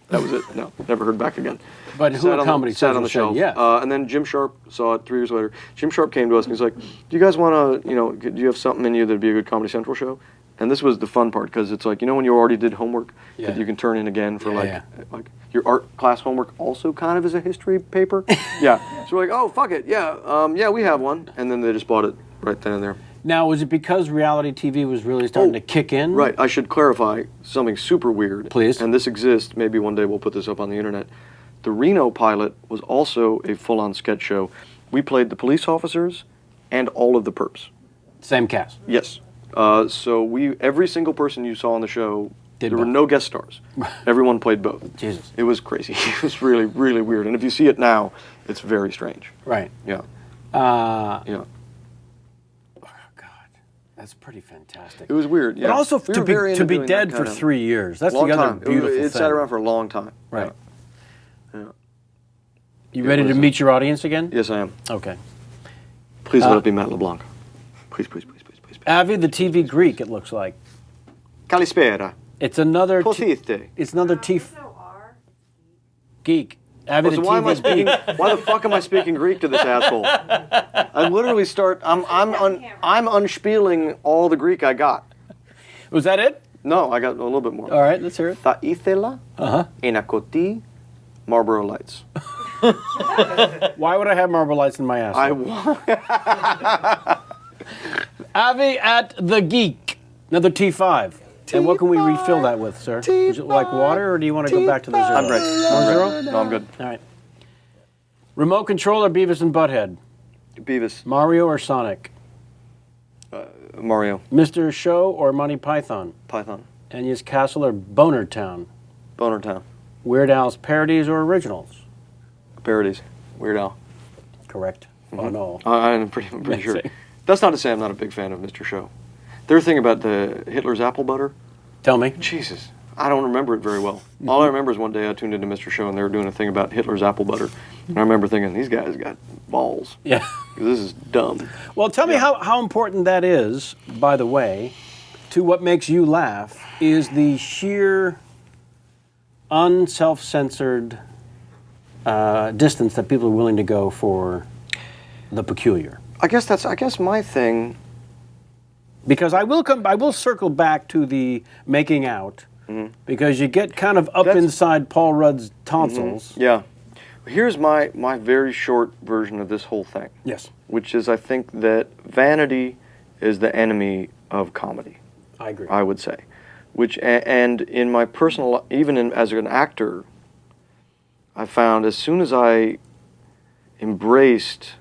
That was it. No, never heard back again. But who at Comedy sat on the shelf. Yeah. And then Jim Sharp saw it 3 years later. Jim Sharp came to us and he's like, do you guys want to, do you have something in you that'd be a good Comedy Central show? and this was the fun part, because it's like, when you already did homework Yeah. that you can turn in again for Yeah, like your art class homework also kind of is a history paper. Yeah. So we're like, oh, fuck it. Yeah. Yeah, we have one. And then they just bought it right then and there. Now, was it because reality TV was really starting to kick in? Right. I should clarify something super weird. Please. And this exists. Maybe one day we'll put this up on the internet. The Reno pilot was also a full-on sketch show. We played the police officers and all of the perps. Same cast. Yes. So every single person you saw on the show, Did there were both. no guest stars. Everyone played both. Jesus. It was crazy. It was really, really weird. And if you see it now, it's very strange. Right. Yeah. Yeah. That's pretty fantastic. It was weird. Yeah. But also We to were very be into doing dead that for kind of 3 years. That's long the other time. beautiful It thing. sat around for a long time. Right. Yeah. You ready to was, meet your audience again? Yes, I am. Okay. Please let it be Matt LeBlanc. Please, please, please, please, please. Avi, the TV Greek, it looks like. Kalispera. It's another Potite. it's another geek. Avi, So the why am I TV speaking? Geek. Why the fuck am I speaking Greek to this asshole? I literally I'm unspieling all the Greek I got. Was that it? No, I got a little bit more. All right, let's hear it. Θα ήθελα ένα κοτί Marlboro Lights. Why would I have marble lights in my ass? I want. Avi at the Geek. Another T5. And what can we refill that with, sir? Would you like water, or do you want to go back to the 0? I'm ready. Zero? No, I'm good. All right. Remote control or Beavis and Butthead? Beavis, Mario or Sonic? Mario, Mr. Show or Monty Python? Python, Enya's Castle or Boner Town? Boner Town, Weird Al's parodies or originals? parodies, Weird Al. Correct. Oh, no. I'm pretty sure. That's not to say I'm not a big fan of Mr. Show. Their thing about the Hitler's apple butter, Tell me. Jesus, I don't remember it very well. All I remember is one day I tuned into Mr. Show and they were doing a thing about Hitler's apple butter. And I remember thinking, these guys got balls. Yeah. This is dumb. Well, tell me how important that is, by the way, to what makes you laugh, is the sheer unself-censored distance that people are willing to go for the peculiar. I guess my thing. Because I will circle back to the making out, because you get kind of up That's- inside Paul Rudd's tonsils. Yeah. Here's my very short version of this whole thing. Yes, Which is, I think that vanity is the enemy of comedy, I agree. I would say. And in my personal, even as an actor, I found as soon as I embraced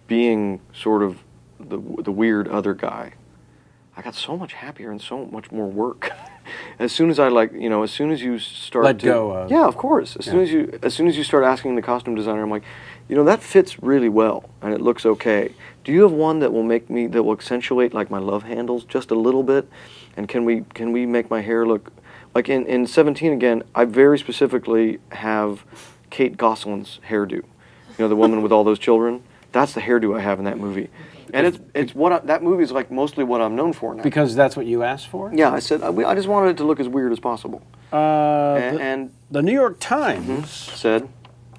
being sort of the weird other guy, I got so much happier and so much more work. As soon as as soon as you start Let to go of. yeah, of course. As soon as you start asking the costume designer, I'm like, that fits really well and it looks okay. Do you have one that will accentuate like my love handles just a little bit? And can we make my hair look like in 17 again? I very specifically have Kate Gosselin's hairdo. The woman with all those children. That's the hairdo I have in that movie. And that movie is like mostly what I'm known for now. Because that's what you asked for? Yeah, I said I just wanted it to look as weird as possible. And The New York Times said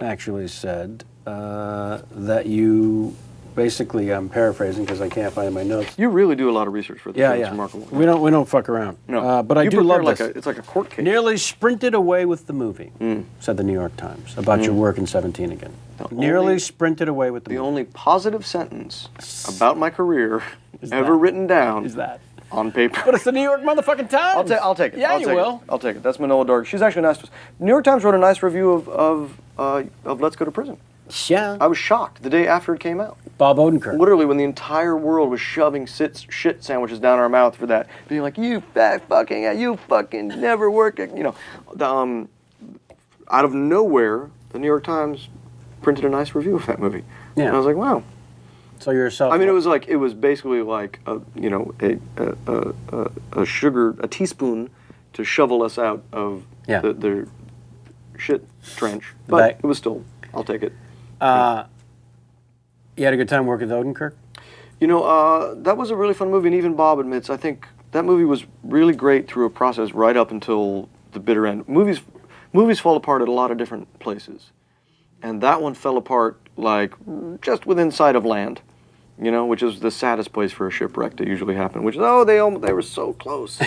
actually said that you basically, I'm paraphrasing because I can't find my notes. you really do a lot of research for this. Yeah, It's yeah. remarkable. We don't fuck around. No, but I you do prepare love this. it's like a court case. Nearly sprinted away with the movie, said the New York Times about your work in 17 again. Nearly only- sprinted away with the The movie. only positive sentence about my career ever that- written down Is that? on paper. But it's the New York motherfucking Times. I'll take it. Yeah, I'll you take will. It. I'll take it. That's Manola Dark. She's actually nice to us. New York Times wrote a nice review of Let's Go to Prison. Yeah. I was shocked the day after it came out. Bob Odenkirk. Literally, when the entire world was shoving shit sandwiches down our mouth for that, being like, you fucking never work it. Out of nowhere, the New York Times printed a nice review of that movie. Yeah. And I was like, wow. So you're self. I mean, it was basically like a teaspoon to shovel us out of Yeah. the shit trench. The But bag. it was still, I'll take it. You had a good time working with Odenkirk? That was a really fun movie, and even Bob admits, I think that movie was really great through a process right up until the bitter end. Movies fall apart at a lot of different places. And that one fell apart, like, just within sight of land. You know, which is the saddest place for a shipwreck to usually happen. Which is, they were so close,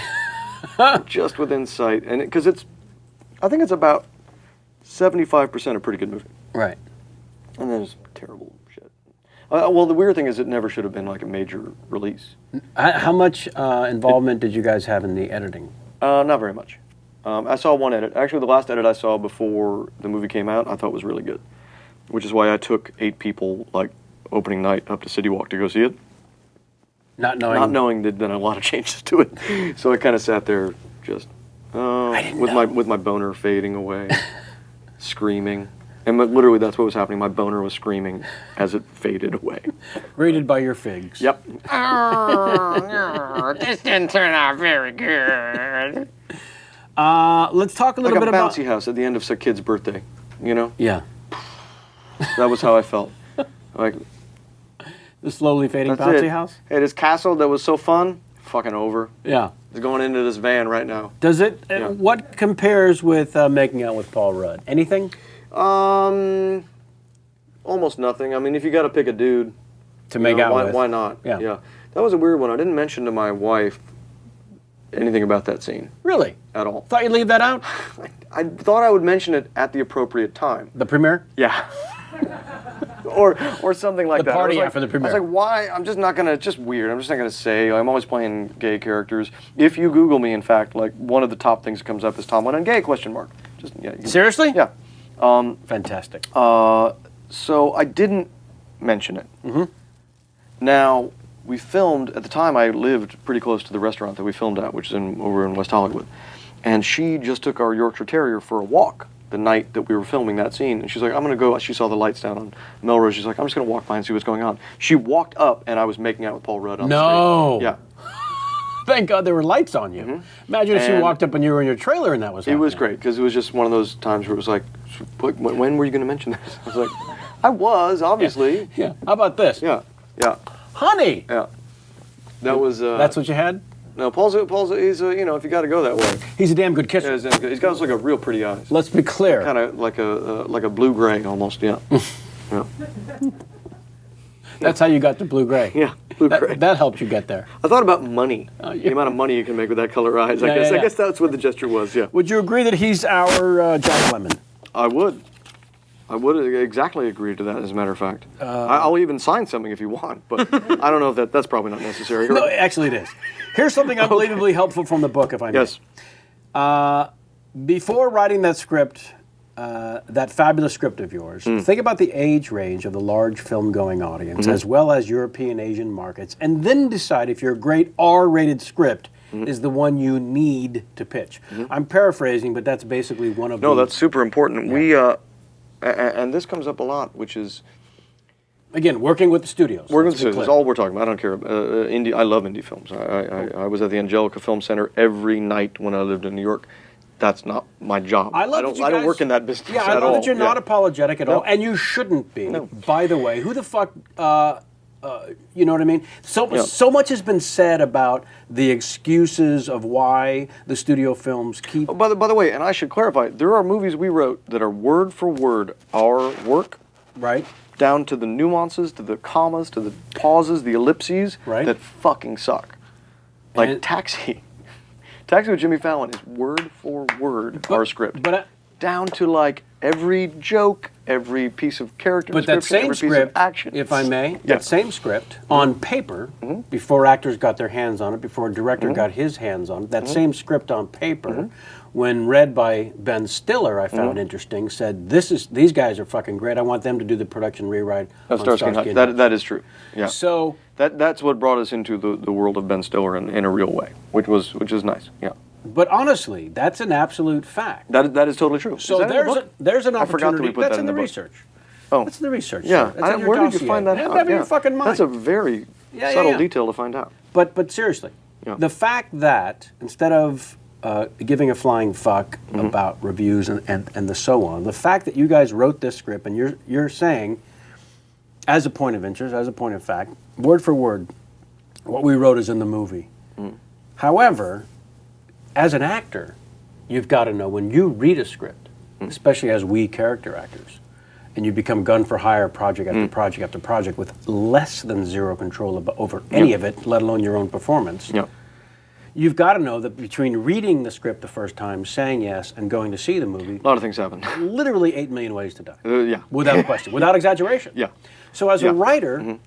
just within sight, and because I think it's about 75% a pretty good movie, Right. and then there's terrible shit. Well, the weird thing is, it never should have been like a major release. How much involvement did you guys have in the editing? Not very much. I saw one edit. Actually, the last edit I saw before the movie came out, I thought was really good, which is why I took 8 people like opening night up to City Walk to go see it. Not knowing. Not knowing there'd been a lot of changes to it, so I kind of sat there just with my boner fading away, screaming, and literally that's what was happening. My boner was screaming as it faded away. Rated by your figs. Yep. Oh, this didn't turn out very good. Let's talk a little Like bit a about. bouncy house at the end of a kid's birthday, you know? Yeah. That was how I felt. Like, The slowly fading that's bouncy it. house. Hey, this castle that was so fun, fucking over. Yeah. It's going into this van right now. Does it? Yeah. What compares with making out with Paul Rudd? Anything Almost nothing. I mean, if you got to pick a dude to make out with? why not? Yeah. That was a weird one. I didn't mention to my wife anything about that scene Really? at all. Thought you'd leave that out? I thought I would mention it at the appropriate time. The premiere? Yeah. or something like The that. party I was like, after the premiere. I was like, why? I'm just not gonna. Just weird. I'm just not gonna say. I'm always playing gay characters. If you Google me, in fact, like one of the top things that comes up is Tom Lennon gay ? Just yeah. Seriously? Yeah. Fantastic. So I didn't mention it. Mm-hmm. Now, we filmed, at the time I lived pretty close to the restaurant that we filmed at, which is over in West Hollywood. And she just took our Yorkshire Terrier for a walk the night that we were filming that scene. And she's like, I'm going to go. She saw the lights down on Melrose. She's like, I'm just going to walk by and see what's going on. She walked up and I was making out with Paul Rudd on the street. Yeah. Thank God there were lights on you. Mhm. Imagine if she And walked up and you were in your trailer and that was It happening. was great because it was just one of those times where it was like, when were you going to mention this? I was like, I was, obviously. Yeah. How about this? Yeah. Yeah. Honey! Yeah. That was... That's what you had? No, Paul's he's a, if you got to go that way. He's a damn good kisser. Yeah, he's got like a real pretty eyes. Let's be clear. Kind of like a blue-gray almost, yeah. Yeah. That's how you got to blue-gray. Yeah, blue-gray. That helped you get there. I thought about money. Yeah. The amount of money you can make with that color eyes. Yeah, I yeah. guess that's what the gesture was, yeah. Would you agree that he's our John Lemon? I would exactly agree to that, as a matter of fact. I'll even sign something if you want, but I don't know if that's probably not necessary. No, actually it is. Here's something unbelievably helpful from the book, if I may. Yes. Before writing that script, that fabulous script of yours, think about the age range of the large film-going audience, as well as European, Asian markets, and then decide if your great R-rated script is the one you need to pitch. I'm paraphrasing, but that's basically one of No, the... that's super important. Yeah. And this comes up a lot, which is... Again, working with the studios. Working with Let's the be studios, that's clear. all we're talking about. I don't care. Indie, I love indie films. I was at the Angelica Film Center every night when I lived in New York. That's not my job. I love that you I don't guys- work in that business Yeah, I at love all. that you're not apologetic at No. all, and you shouldn't be. No. By the way, who the fuck? You know what I mean? Yeah. So much has been said about the excuses of why the studio films keep. Oh, by the way, and I should clarify, there are movies we wrote that are word for word our work, Right. down to the nuances, to the commas, to the pauses, the ellipses, Right. that fucking suck. Like And- Taxi. Taxi with Jimmy Fallon is word for word our script. But down to like every joke, every piece of character that description, same every piece script, of action. if I may, Yeah. that same script on paper, before actors got their hands on it, before a director got his hands on it, that same script on paper, when read by Ben Stiller, I found interesting, said, these guys are fucking great. I want them to do the production rewrite Of on Starsky and Hutch. That is true. Yeah. So That's what brought us into the world of Ben Stiller in a real way, which is nice. Yeah. but honestly, that's an absolute fact. That is totally true. So Is that in the book? there's an I forgot that opportunity. we put That's that in in the the book. research. Oh. That's in the research. Yeah. sir. That's in your Where did you dossier. find that Have out? that in Yeah. your fucking mind. That's a very Yeah, subtle yeah. detail to find out. But seriously, Yeah. the fact that instead of giving a flying fuck about reviews and the so on, the fact that you guys wrote this script and you're saying, as a point of interest, as a point of fact, word for word, what we wrote is in the movie. However, as an actor, you've got to know when you read a script, especially as we character actors, and you become gun for hire project after project after project with less than zero control over any of it, let alone your own performance. Yeah. You've got to know that between reading the script the first time, saying yes, and going to see the movie, A lot of things happen. literally 8 million ways to die. Yeah. Without question, without exaggeration. Yeah. So as a Yeah. writer,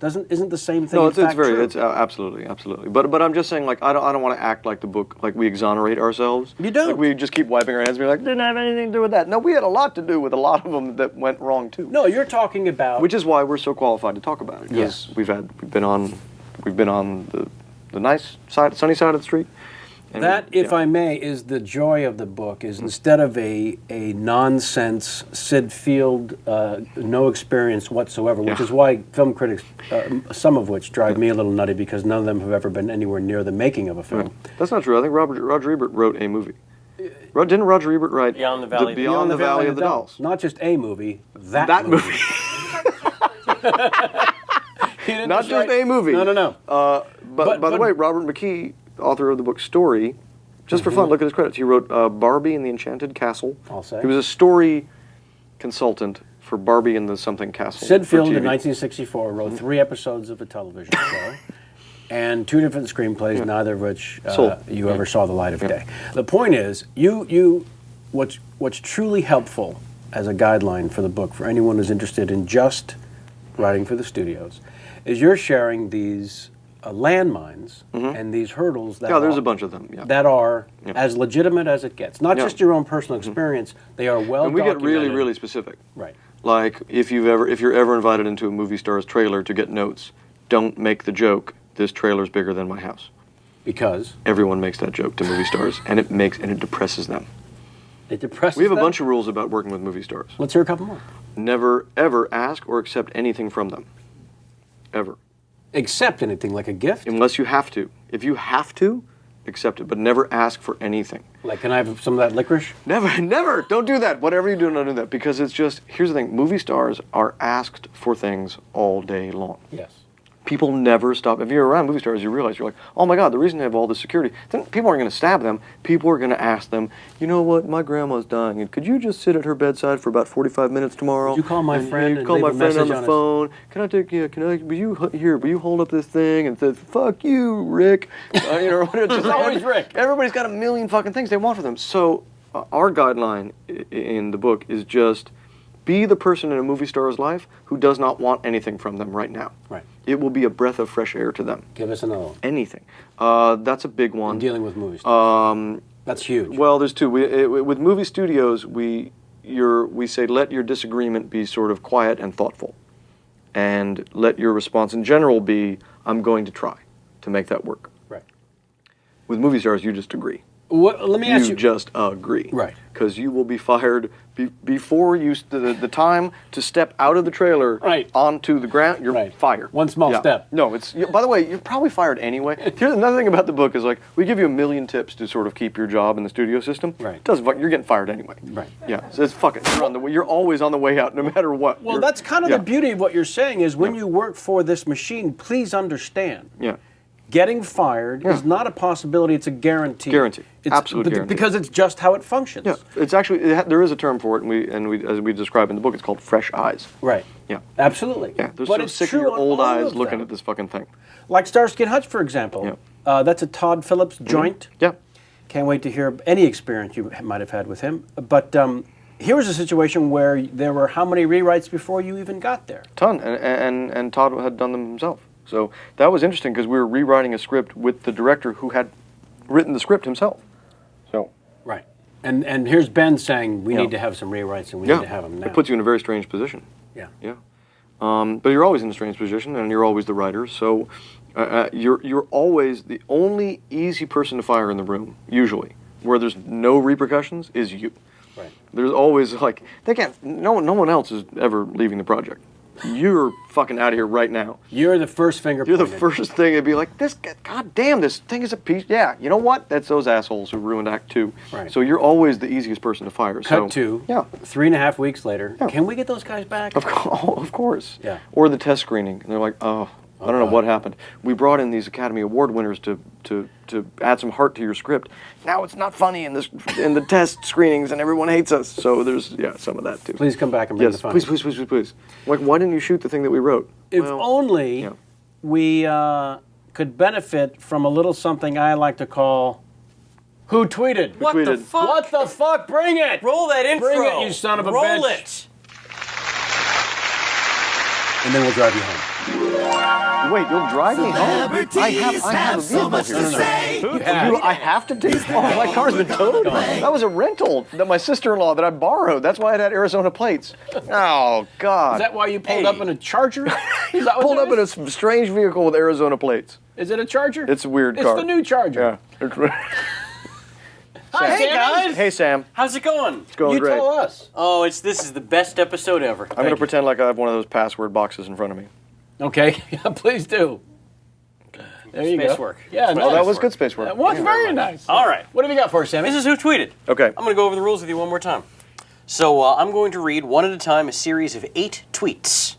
isn't the same thing? No, in it's fact very, true? it's absolutely. But I'm just saying, like, I don't want to act like the book, like we exonerate ourselves. You don't. Like we just keep wiping our hands and be like, didn't have anything to do with that. No, we had a lot to do with a lot of them that went wrong too. No, you're talking about. Which is why we're so qualified to talk about it. Because Yes. we've been on the nice side, sunny side of the street. And That, we- if yeah. I may, is the joy of the book. Is instead of a nonsense Sid Field, no experience whatsoever, which is why film critics, some of which drive me a little nutty because none of them have ever been anywhere near the making of a film. That's not true. I think Roger Ebert wrote a movie. Didn't Roger Ebert write Beyond the Valley of the Beyond the Valley of the Dolls? Not just a movie, that That movie. movie. He didn't Not just write- a movie. No. But by the way, Robert McKee, author of the book Story, just for fun, look at his credits. He wrote Barbie and the Enchanted Castle. I'll say. He was a story consultant for Barbie and the something castle. Sid for Field in TV. 1964 wrote 3 episodes of a television show and 2 different screenplays, neither of which you ever saw the light of day. The point is, what's truly helpful as a guideline for the book for anyone who's interested in just writing for the studios is you're sharing these landmines and these hurdles that There's are, a bunch of them. Yeah. that are as legitimate as it gets. Not just your own personal experience, they are well And we get really, documented. really specific. Right. Like if you're ever invited into a movie star's trailer to get notes, don't make the joke, this trailer's bigger than my house. Because Everyone makes that joke to movie stars, and it depresses them. it depresses We have a them. bunch of rules about working with movie stars. Let's hear a couple more. Never, ever ask or accept anything from them. Ever. Accept anything like a gift? Unless you have to. If you have to, accept it, but never ask for anything. Like, can I have some of that licorice? Never. Don't do that. Whatever you do, don't do that. Because it's just, here's the thing, movie stars are asked for things all day long. Yes. People never stop. If you're around movie stars, you realize you're like, oh my God, the reason they have all this security, then people aren't going to stab them. People are going to ask them, you know what, my grandma's dying, and could you just sit at her bedside for about 45 minutes tomorrow? Would you call my friend and call leave my a friend on message the on his- phone? Will you hold up this thing and say, fuck you, Rick? It's always Rick. Everybody's got a million fucking things they want for them. So our guideline in the book is just be the person in a movie star's life who does not want anything from them right now. Right. It will be a breath of fresh air to them. Give us another one. Anything. That's a big one. Dealing with movies. That's huge. Well, there's two. With movie studios, we say let your disagreement be sort of quiet and thoughtful, and let your response in general be, I'm going to try to make that work. Right. With movie stars, you just agree. Let me ask you. just agree. Right. Because you will be fired before the time to step out of the trailer Right. onto the ground. You're Right. fired. One small step. No, by the way, you're probably fired anyway. Here's another thing about the book is like we give you a million tips to sort of keep your job in the studio system. Right. It doesn't. You're getting fired anyway. Right. Yeah. So it's fucking. You're always on the way out, no matter what. Well, that's kind of the beauty of what you're saying is when Yeah. you work for this machine, please understand. Yeah. Getting fired is not a possibility, it's a guarantee. Guarantee. It's, Absolute guarantee. Because it's just how it functions. Yeah. It's actually there is a term for it, and we as we describe in the book, it's called fresh eyes. Right. Yeah. Absolutely. Yeah. They're but so it's sick of true your on old all eyes of looking them. at this fucking thing. Like Starsky and Hutch, for example. Yeah. That's a Todd Phillips joint. Yeah. Can't wait to hear any experience you might have had with him. But here was a situation where there were how many rewrites before you even got there? Ton, and Todd had done them himself. So that was interesting because we were rewriting a script with the director who had written the script himself. So Right. And here's Ben saying we Yeah. need to have some rewrites and we need to have them now. it puts you in a very strange position. Yeah. Yeah. But you're always in a strange position, and you're always the writer. So you're always the only easy person to fire in the room. Usually, where there's no repercussions, is you. Right. There's always like they can't. No one else is ever leaving the project. You're fucking out of here right now. You're the first finger You're the pointed. first thing. It'd be like this. God damn, this thing is a piece. Yeah, you know what? That's those assholes who ruined Act 2. Right. So you're always the easiest person to fire. Cut to Yeah. 3.5 weeks later. Yeah. Can we get those guys back? Of course. Yeah. Or the test screening, and they're like, oh, I don't know what happened. We brought in these Academy Award winners to add some heart to your script. Now it's not funny in the test screenings, and everyone hates us. So there's some of that too. Please come back and bring the fun. Please. Like, why didn't you shoot the thing that we wrote? If only we could benefit from a little something I like to call Who Tweeted? What the fuck? What the fuck? Bring it! Roll that intro. Bring it, you son of a bitch. Roll it. And then we'll drive you home. Wait, you'll drive me home? I have a vehicle here. I have to take. Oh, my car's been towed. That was a rental that my sister-in-law that I borrowed. That's why it had Arizona plates. Oh God. Is that why you pulled up in a Charger? Is that what pulled up in a strange vehicle with Arizona plates? Is it a Charger? It's a weird car. It's the new Charger. Yeah. Hi, hey guys. Hey Sam. How's it going? It's going great. You tell us. Oh, this is the best episode ever. I'm going to pretend like I have one of those password boxes in front of me. Okay. Yeah, please do. There you Space go. work. Yeah, Oh, nice. that was good space work. That was very nice. All right. What have you got for us, Sammy? This is Who Tweeted. Okay. I'm going to go over the rules with you one more time. So I'm going to read one at a time a series of 8 tweets.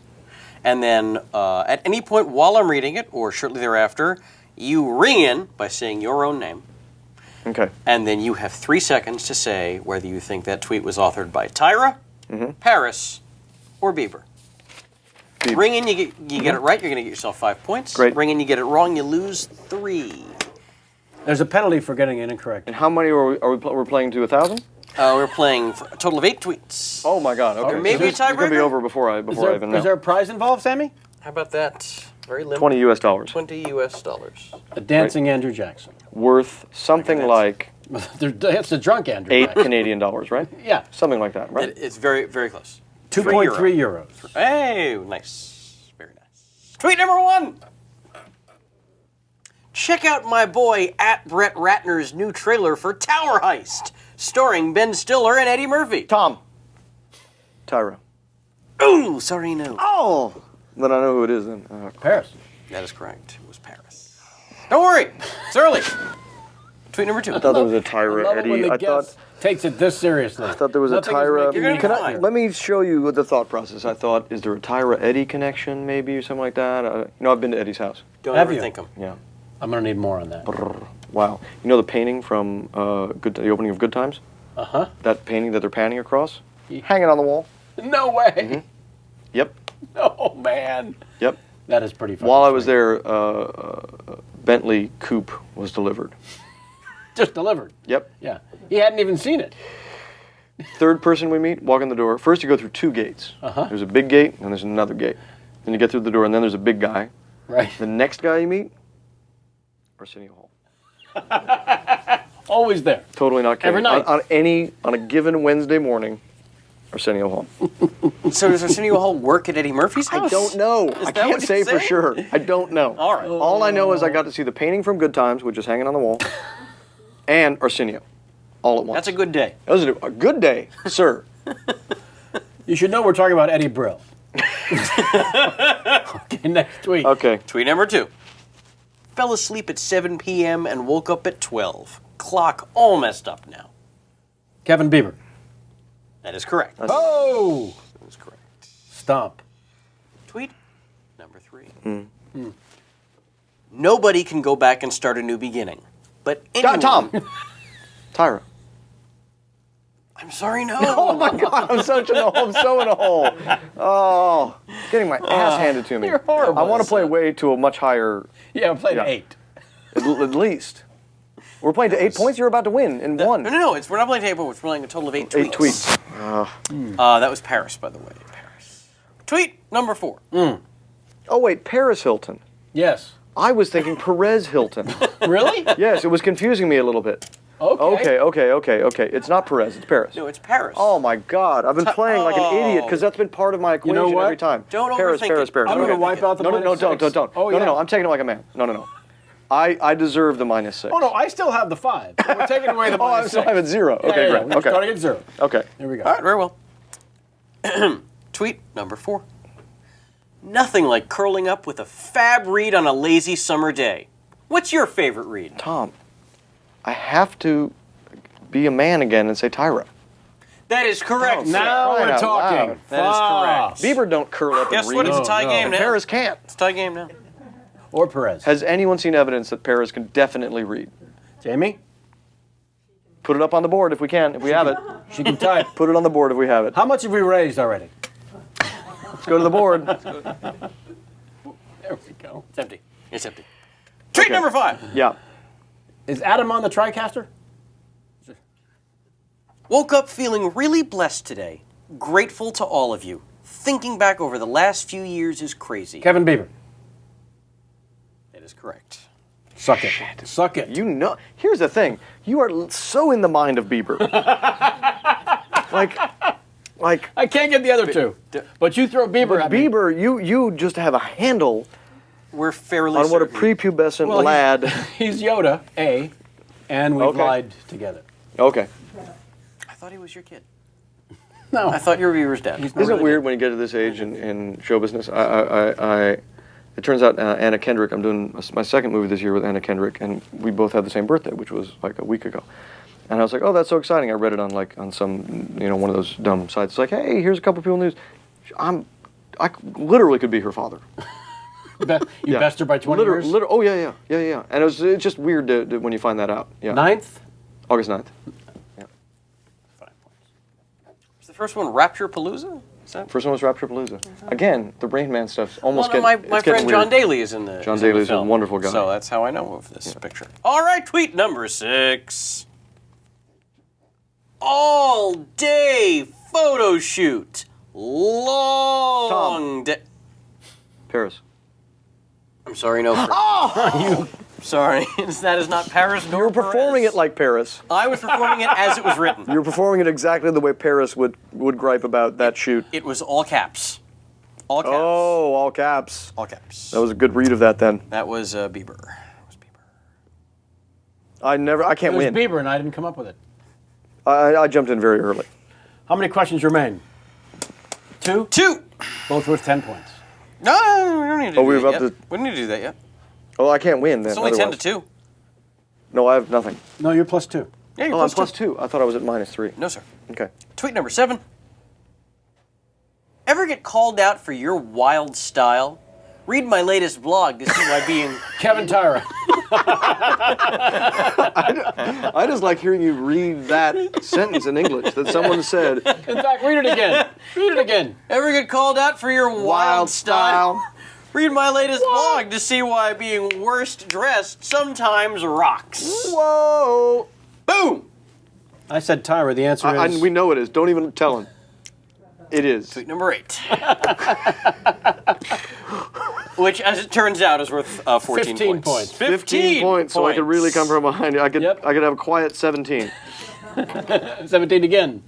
And then at any point while I'm reading it, or shortly thereafter, you ring in by saying your own name. Okay. And then you have 3 seconds to say whether you think that tweet was authored by Tyra, Paris, or Bieber. Ring in, you get it right, you're going to get yourself 5 points. Great. Ring in, you get it wrong, you lose 3. There's a penalty for getting it incorrect. And how many we're playing to 1,000? We're playing for a total of 8 tweets. Oh my God. Okay. Maybe a It's going to be tiebreaker? over before I even know. Is there a prize involved, Sammy? How about that? Very limited. $20 US. 20 US dollars. A dancing Andrew Jackson. Worth something like That's the drunk Andrew. 8 right? Canadian dollars, right? Yeah. Something like that, right? It's very, very close. 2.3 euros. Hey, nice. Very nice. Tweet number 1. Check out my boy at Brett Ratner's new trailer for Tower Heist, starring Ben Stiller and Eddie Murphy. Tom. Tyra. Ooh, sorry, no. Oh! Then I know who it is then. Paris. That is correct. It was Paris. Don't worry. It's early. Tweet number 2. I thought there was a Tyra Love it when Eddie. the I guest takes it this seriously. thought there was a Nothing is Tyra. making You're me gonna happier. Let me show you what the thought process. I thought, is there a Tyra Eddie connection maybe or something like that? I've been to Eddie's house. Don't Have ever you? think them. Yeah. I'm going to need more on that. Wow. You know the painting from the opening of Good Times? Uh-huh. That painting that they're panning across? Hanging on the wall. No way. Yep. Oh, man. Yep. That is pretty funny. While I was there, Bentley Coupe was delivered. Just delivered. Yep. Yeah. He hadn't even seen it. Third person we meet, walk in the door. First you go through 2 gates. There's a big gate and there's another gate. Then you get through the door and then there's a big guy. Right. The next guy you meet, Arsenio Hall. Always there. Totally not kidding. Every night. On a given Wednesday morning, Arsenio Hall. So does Arsenio Hall work at Eddie Murphy's house? I don't know. I that can't what say you're for saying? sure. I don't know. All right. All I know is I got to see the painting from Good Times, which is hanging on the wall, and Arsenio, all at once. That's a good day. That was a good day, sir. You should know we're talking about Eddie Brill. Okay, next week. Okay. Tweet number 2. Fell asleep at 7 p.m. and woke up at 12. Clock all messed up now. Kevin Bieber. That is correct. Oh! That is correct. Stomp. Tweet number 3. Nobody can go back and start a new beginning. But anyone... Tom. Tyra. I'm sorry, no. Oh my God, I'm so in a hole. Oh, getting my ass handed to me. You're horrible. I want to play way to a much higher, Yeah, I'm playing Yeah. 8. at least. We're playing to 8 points. You're about to win in one. No. We're not playing table. We're playing a total of 8 tweets. 8 tweets. That was Paris, by the way. Paris. Tweet number 4. Oh wait, Paris Hilton. Yes. I was thinking Perez Hilton. Really? Yes, it was confusing me a little bit. Okay. Okay. It's not Perez. It's Paris. No, it's Paris. Oh my God, I've been playing like an idiot because that's been part of my equation know what? every time. Don't Paris, overthink Paris, it. Paris. I'm going to wipe out the No, minus don't. 6. Oh, yeah. No, I'm taking it like a man. No. I deserve the -6. Oh, no, I still have the 5. But we're taking away the Oh, I'm minus still 6. at 0. Yeah, Okay, yeah, great. We're Okay. starting at 0. Okay. Here we go. All right, very well. Tweet number 4. Nothing like curling up with a fab read on a lazy summer day. What's your favorite read? Tom, I have to be a man again and say Tyra. That is correct. Now Crying we're out talking. loud. That is correct. Bieber don't curl up Guess and read. what? It's a tie no. game now. Paris can't. It's a tie game now. Or Perez. Has anyone seen evidence that Perez can definitely read? Jamie? Put it up on the board if we can, if we have it. She can type. Put it on the board if we have it. How much have we raised already? Let's go to the board. There we go. It's empty. It's empty. Tweet number 5. Yeah. Is Adam on the TriCaster? Woke up feeling really blessed today. Grateful to all of you. Thinking back over the last few years is crazy. Kevin Bieber. That is correct. Suck it. Suck it. You know, here's the thing. You are so in the mind of Bieber. like, I can't get the other two. But you throw Bieber at me. Bieber, you just have a handle We're fairly on what a certain. prepubescent Well, lad. He's Yoda, A, and we've Okay. lied together. Okay. I thought he was your kid. No. I thought you were Bieber's dad. Isn't it weird when you get to this age in show business? It turns out Anna Kendrick, I'm doing my second movie this year with Anna Kendrick, and we both had the same birthday, which was like a week ago. And I was like, oh, that's so exciting. I read it on some, one of those dumb sites. It's like, hey, here's a couple people news. I literally could be her father. You best her by 20 years? Oh, yeah. And it's just weird when you find that out. Yeah. 9th? August 9th. 5 points. Was the first one Rapture Palooza? Is that? First one was Rapturepalooza. Again, the Rain Man stuff's almost Well, no, getting my it's getting friend John weird. Daly is in the John is in the Daly's a film. wonderful guy. So that's how I know of this picture. All right, tweet number 6. All day photo shoot. Long day. Paris. I'm sorry, no. Oh! Sorry, that is not Paris. You were performing it like Paris. I was performing it as it was written. You were performing it exactly the way Paris would gripe about that shoot. It was all caps. All caps. Oh, all caps. All caps. That was a good read of that then. That was Bieber. I It can't was win. Bieber, and I didn't come up with it. I jumped in very early. How many questions remain? 2? 2. Both worth 10 points. No, we don't need to do we're that about yet. to- We don't need to do that yet. Oh, I can't win then. It's only 10 to otherwise. 2. No, I have nothing. No, you're plus 2. Yeah, you're Oh, I'm plus plus 2. I thought I was at -3. No, sir. Okay. Tweet number 7. Ever get called out for your wild style? Read my latest blog to see why being... Kevin Tyra. I just like hearing you read that sentence in English that someone said. In fact, read it again. Read it again. Ever get called out for your wild style? Read my latest blog to see why being worst dressed sometimes rocks. Whoa! Boom! I said Tyra. The answer is... We know it is. Don't even tell him. It is. Tweet number 8. Which, as it turns out, is worth 14 15 points. 15 points, so I could really come from behind. I could Yep. have a quiet 17. 17 again.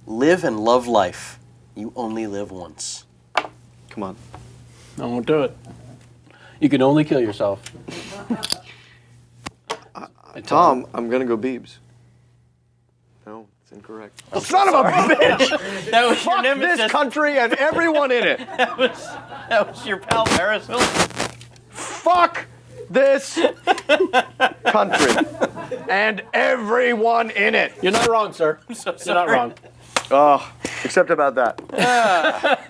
Live and love life. You only live once. Come on. I won't do it. You can only kill yourself. Tom, I'm going to go Biebs. No, it's incorrect. Son of a bitch! That was your Fuck nemesis. this country and everyone in it. That was your pal Paris Hilton. Fuck this country and everyone in it. You're not wrong, sir. So You're not wrong. Oh, except about that.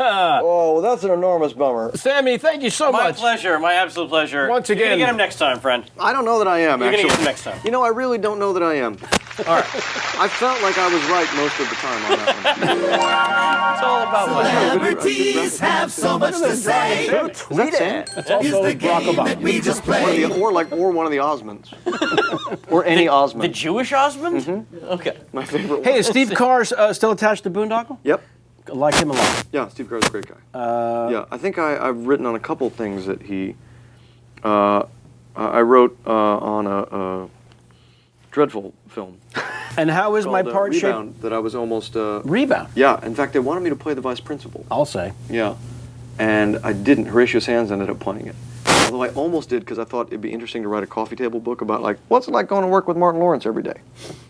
Oh, that's an enormous bummer. Sammy, thank you so My much. pleasure, my absolute pleasure. Once You're again- gonna get him next time, friend. I don't know that I am, You're actually. gonna get him next time. You know, I really don't know that I am. All right. I felt like I was right most of the time on that one. It's all about what. Celebrities have so much to say. Tweet it. It's also The Barack game that Obama. we just played. Or one of the Osmonds. Or any Osmond. The Jewish Osmond? Okay. My favorite one. Hey, is Steve Carr still attached to Boondoggle? Yep. I like him a lot. Yeah, Steve Carr's a great guy. Yeah, I think I've written on a couple things that he... I wrote on a dreadful film And how is my called, part shaped? Rebound that I was almost... Rebound. Yeah, in fact, they wanted me to play the vice principal. I'll say. Yeah. And I didn't. Horatio Sands ended up playing it. Although I almost did because I thought it'd be interesting to write a coffee table book about, like, what's it like going to work with Martin Lawrence every day?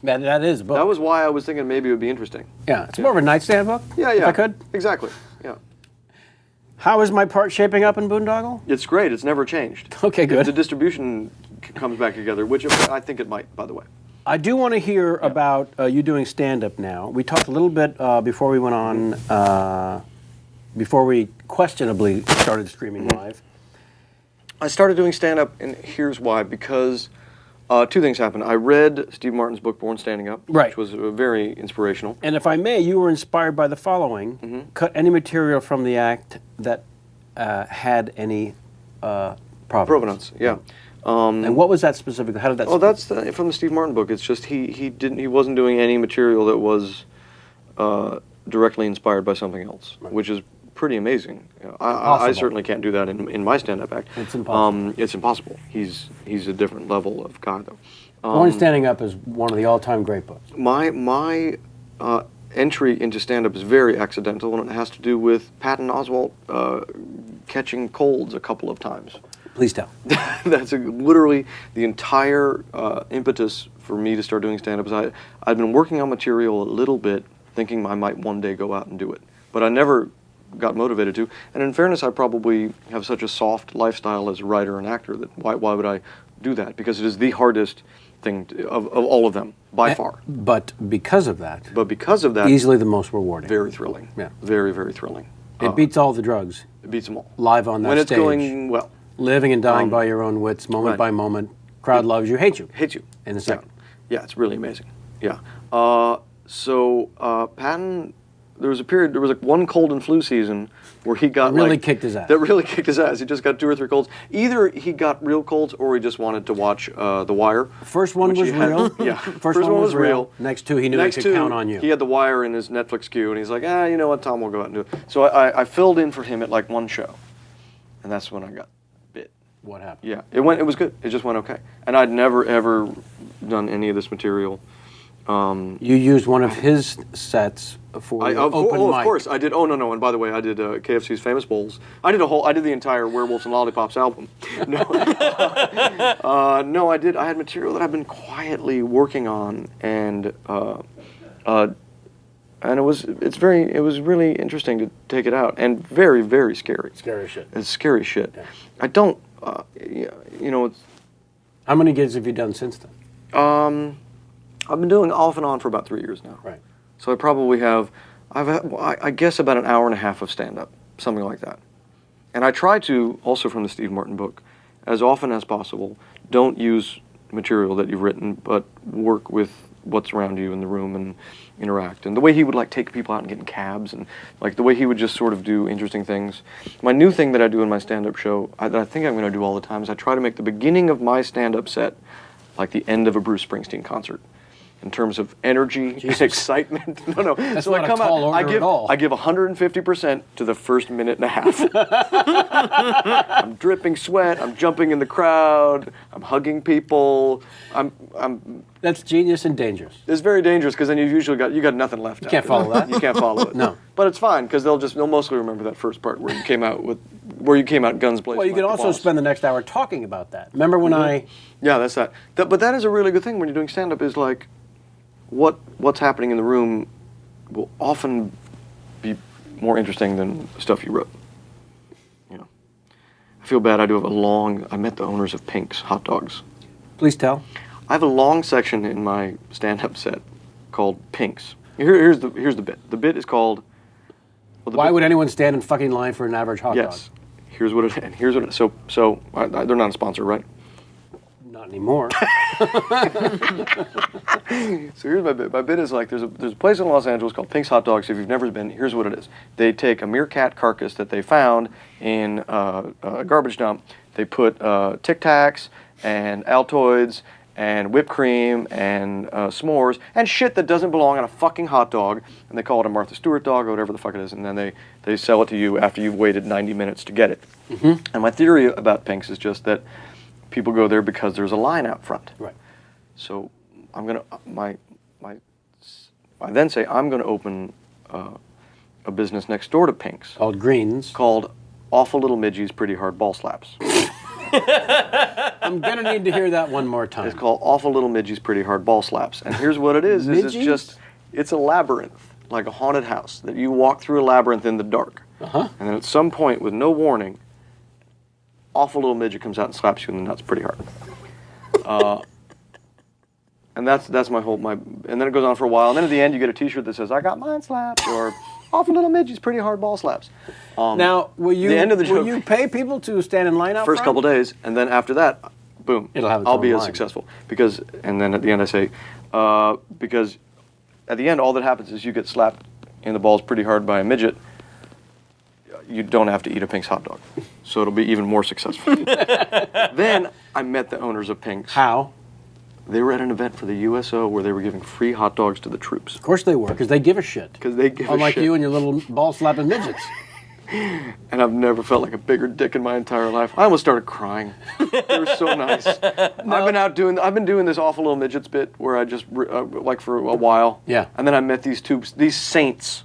That is a book. That was why I was thinking maybe it would be interesting. Yeah, it's more of a nightstand book. Yeah, If yeah. I could. Exactly. Yeah. How is my part shaping up in Boondoggle? It's great. It's never changed. Okay, good. If the distribution comes back together, which I think it might, by the way. I do want to hear about you doing stand-up now. We talked a little bit before we went on, before we questionably started streaming live. I started doing stand-up, and here's why. Because two things happened. I read Steve Martin's book, Born Standing Up, Right. which was very inspirational. And if I may, you were inspired by the following. Cut any material from the act that had any provenance. Provenance, yeah. And what was that specifically? How did that? Oh, that's from the Steve Martin book. It's just he wasn't doing any material that was directly inspired by something else, which is pretty amazing. I certainly can't do that in my stand-up act. It's impossible. It's impossible. He's a different level of guy, though. Born Standing Up is one of the all-time great books. My entry into stand-up is very accidental, and it has to do with Patton Oswalt catching colds a couple of times. Please tell. That's literally the entire impetus for me to start doing stand-up. Is I'd been working on material a little bit, thinking I might one day go out and do it, but I never got motivated to. And in fairness, I probably have such a soft lifestyle as a writer and actor that why would I do that? Because it is the hardest thing of all of them by far. But because of that, easily the most rewarding. Very thrilling. Yeah. Very, very thrilling. It beats all the drugs. It beats them all. Live on that when stage. When it's going well. Living and dying by your own wits, moment by moment. Crowd loves you, hates you. Hates you. In a second. Yeah, it's really amazing. Yeah. Patton, there was like one cold and flu season where he got kicked his ass. That really kicked his ass. He just got 2 or 3 colds. Either he got real colds or he just wanted to watch The Wire. First one was real. Yeah. First one was real. Next two, he knew he could count on you. He had The Wire in his Netflix queue, and he's like, you know what, Tom, we'll go out and do it. So I filled in for him at like one show, and that's when I got bit. What happened? Yeah, it was good. It just went okay. And I'd never, ever done any of this material. You used one of his sets for open mic. Of course, I did. Oh, no, and by the way, I did KFC's Famous Bowls. I did the entire Werewolves and Lollipops album. No, no, I did. I had material that I've been quietly working on, and it was really interesting to take it out, and very, very scary. Scary shit. It's scary shit. Yeah. I don't, it's... How many gigs have you done since then? I've been doing off and on for about 3 years now. Right. So I probably have, I guess about an hour and a half of stand-up, something like that. And I try to, also from the Steve Martin book, as often as possible, don't use material that you've written, but work with what's around you in the room and interact. And the way he would like take people out and get in cabs, and like the way he would just sort of do interesting things. My new thing that I do in my stand-up show, that I think I'm going to do all the time, is I try to make the beginning of my stand-up set like the end of a Bruce Springsteen concert. In terms of energy and excitement. No. That's so not I come a tall out, order at all. I give 150% to the first minute and a half. I'm dripping sweat, I'm jumping in the crowd, I'm hugging people. That's genius and dangerous. It's very dangerous because then you got nothing left. You can't follow that. You can't follow it. No. But it's fine because they'll mostly remember that first part where you came out guns blazing. Well, you could also spend the next hour talking about that. Remember when Yeah, that's that. But that is a really good thing when you're doing stand-up is like, what's happening in the room will often be more interesting than stuff you wrote. You know, I feel bad. I met the owners of Pink's Hot Dogs. Please tell. I have a long section in my stand-up set called Pink's. Here's the bit. The bit is called. Why would anyone stand in fucking line for an average hot dog? Yes. Here's what it. So they're not a sponsor, right? Not anymore. So here's my bit. My bit is like there's a place in Los Angeles called Pink's Hot Dogs. If you've never been, here's what it is. They take a meerkat carcass that they found in a garbage dump. They put Tic Tacs and Altoids and whipped cream and s'mores and shit that doesn't belong on a fucking hot dog, and they call it a Martha Stewart dog or whatever the fuck it is, and then they sell it to you after you've waited 90 minutes to get it. Mm-hmm. And my theory about Pink's is just that people go there because there's a line out front. Right. So I'm gonna I then say I'm gonna open a business next door to Pink's called Greens, called Awful Little Midgie's Pretty Hard Ball Slaps. I'm gonna need to hear that one more time. It's called Awful Little Midgie's Pretty Hard Ball Slaps, and here's what it is: it's a labyrinth, like a haunted house that you walk through a labyrinth in the dark, and then at some point, with no warning, Awful Little Midget comes out and slaps you in the nuts pretty hard. And that's my and then it goes on for a while, and then at the end you get a T-shirt that says "I got mine slapped," or Off a little midgets, pretty hard ball slaps. Now, will you the end of the will joke- you pay people to stand in line out First front? couple days, and then after that, boom, It'll have its I'll own be as line. successful. Because, and then at the end I say, because at the end all that happens is you get slapped in the balls pretty hard by a midget. You don't have to eat a Pink's hot dog, so it'll be even more successful. Then I met the owners of Pink's. How? They were at an event for the USO where they were giving free hot dogs to the troops. Of course they were, because they give a shit. Because they give Unlike a shit. you and your little ball slapping midgets. And I've never felt like a bigger dick in my entire life. I almost started crying. They were so nice. I've been doing this awful little midgets bit where I just like for a while. Yeah. And then I met these saints,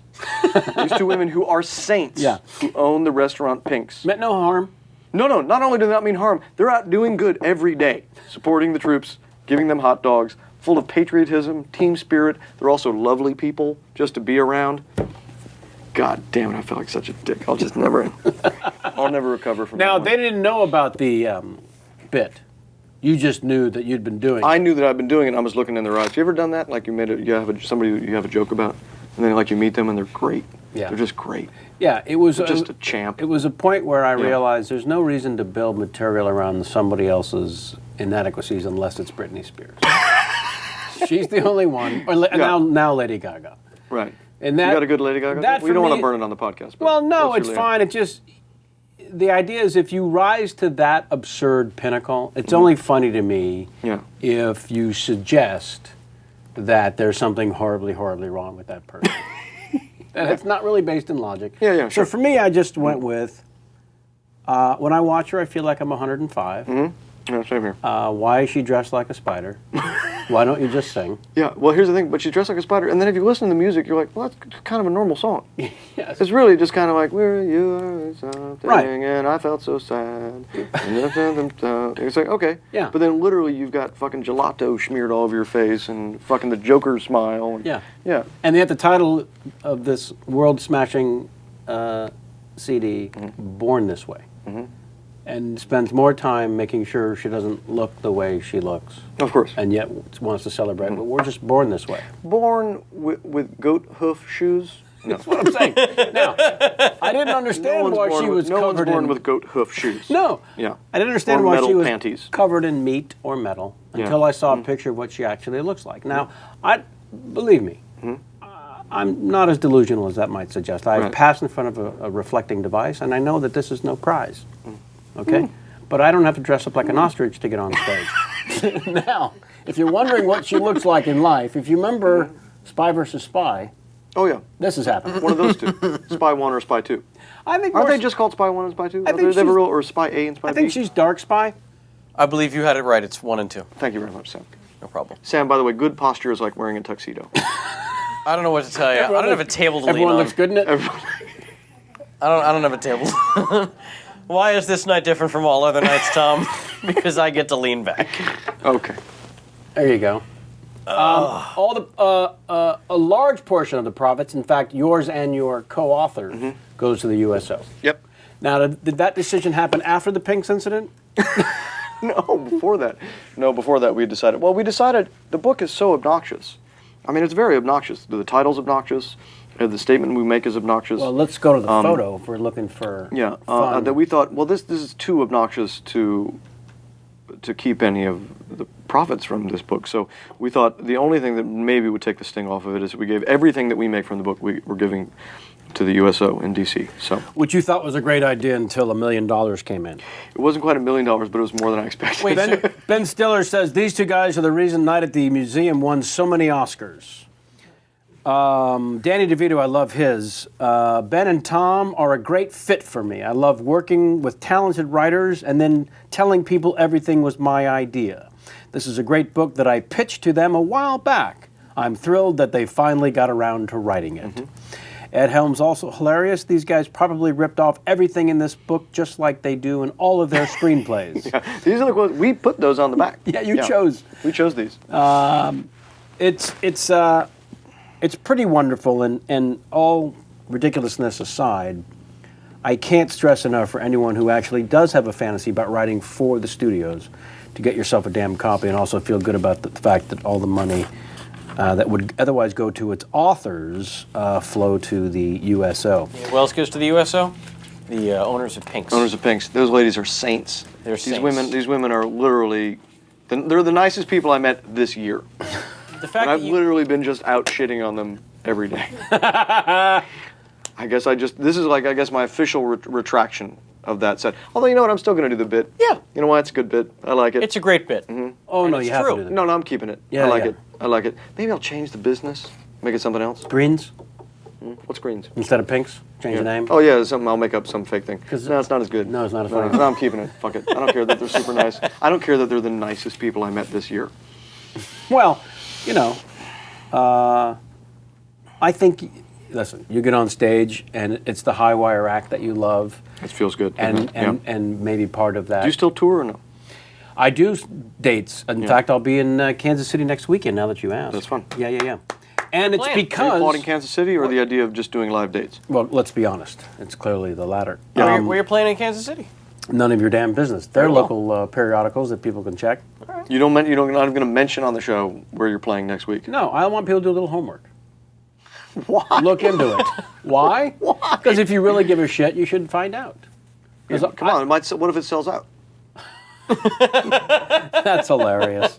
these two women who are saints. Yeah. Who own the restaurant Pink's. Meant no harm. No. Not only do they not mean harm, they're out doing good every day, supporting the troops, giving them hot dogs, full of patriotism, team spirit. They're also lovely people just to be around. God damn it, I feel like such a dick. I'll never recover from Now, that. they didn't know about the bit. You just knew that you'd been doing it. I knew that I'd been doing it, and I was looking in their eyes. You ever done that? Like you have somebody you have a joke about, and then like you meet them and they're great. Yeah. They're just great. Yeah, it was Just a champ. It was a point where I realized there's no reason to build material around somebody else's inadequacies unless it's Britney Spears. She's the only one. Or now Lady Gaga. Right. And that, you got a good Lady Gaga? that We for don't want me- to burn it on the podcast. But Well, no, what's it's your fine. It just the idea is if you rise to that absurd pinnacle, it's only funny to me Yeah. if you suggest that there's something horribly, horribly wrong with that person. And it's not really based in logic. Yeah, So sure. for me, I just went with when I watch her, I feel like I'm 105. Yeah, same here. Why is she dressed like a spider? Why don't you just sing? Yeah, well, here's the thing. But she's dressed like a spider, and then if you listen to the music, you're like, well, that's kind of a normal song. Yes. It's really just kind of like, where you are something, Right. and I felt so sad. It's like, okay. Yeah. But then literally you've got fucking gelato smeared all over your face and fucking the Joker smile. And, Yeah. Yeah. And yet the title of this world-smashing CD, Born This Way, and spends more time making sure she doesn't look the way she looks, Of course. and yet wants to celebrate, but we're just born this way. Born with goat hoof shoes. No. That's what I'm saying. Now, I didn't understand why she was no one's covered born in... with goat hoof shoes. No. Yeah. I didn't understand Or why metal she was panties. covered in meat or metal Yeah. until I saw a picture of what she actually looks like. Now, believe me, I'm not as delusional as that might suggest. I've Right. passed in front of a reflecting device, and I know that this is no prize. Okay? But I don't have to dress up like an ostrich to get on stage. Now, if you're wondering what she looks like in life, if you remember Spy versus Spy, Oh, yeah. this has happened. One of those two. Spy 1 or Spy 2. I think Aren't more- they just called Spy 1 and Spy 2? I think They have a she's- real, or Spy A and Spy I think B? she's Dark Spy. I believe you had it right. It's 1 and 2. Thank you very much, Sam. No problem. Sam, by the way, good posture is like wearing a tuxedo. I don't know what to tell you. I don't have a table to lean Everyone on. looks good in it. I don't have a table. Why is this night different from all other nights, Tom? Because I get to lean back. Okay. There you go. All the a large portion of the profits, in fact, yours and your co-author, goes to the USO. Yep. Now, did that decision happen after the Pinks incident? No, before that. No, before that we decided. Well, we decided the book is so obnoxious. I mean, it's very obnoxious. The title's obnoxious. The statement we make is obnoxious. Well, let's go to the photo if we're looking for Yeah, fun. that we thought, well, this is too obnoxious to keep any of the profits from this book. So we thought the only thing that maybe would take the sting off of it is we gave everything that we make from the book we're giving to the USO in D.C. So Which you thought was a great idea until $1 million came in. it wasn't quite $1 million, but it was more than I expected. Wait, Ben Stiller says these two guys are the reason Night at the Museum won so many Oscars. Danny DeVito, I love his. Ben and Tom are a great fit for me. I love working with talented writers and then telling people everything was my idea. This is a great book that I pitched to them a while back. I'm thrilled that they finally got around to writing it. Ed Helms also hilarious. These guys probably ripped off everything in this book just like they do in all of their screenplays. These are the quotes. We put those on the back. Yeah, you chose. We chose these. It's pretty wonderful, and all ridiculousness aside, I can't stress enough for anyone who actually does have a fantasy about writing for the studios to get yourself a damn copy and also feel good about the fact that all the money that would otherwise go to its authors flow to the USO. Who else goes to the USO? The owners of Pinks. Owners of Pinks. Those ladies are saints. They're these saints. These women are literally, they're the nicest people I met this year. The fact And I've that you, literally been just out shitting on them every day. I guess this is like, I guess, my official retraction of that set. Although, you know what, I'm still going to do the bit. Yeah. You know what, it's a good bit. I like it. it's a great bit. Oh, no, it's you have true. to do that. No, I'm keeping it. Yeah, I like yeah. it. I like it. Maybe I'll change the business, make it something else. Greens What's Greens? instead of pinks? Change the name? Oh yeah, something. I'll make up some fake thing. 'Cause- No, it's not as good. No, it's not as funny. No, I'm keeping it. Fuck it. I don't care that they're super nice. I don't care that they're the nicest people I met this year. Well, you know, I think, listen, you get on stage and it's the high wire act that you love. It feels good. And, doesn't it? and maybe part of that. Do you still tour or no? I do dates. In fact, I'll be in Kansas City next weekend. Now that you asked, That's fun. Yeah. And it's Plan. Are you because, applauding Kansas City or the idea of just doing live dates? well, let's be honest. It's clearly the latter. Where you're playing in Kansas City? None of your damn business. They're Very well. local periodicals that people can check. You don't. You're not even going to mention on the show where you're playing next week. No, I want people to do a little homework. Why? Look into it. Why? Why? Because if you really give a shit, you should find out. Yeah, 'Cause come on. It might. What if it sells out? That's hilarious.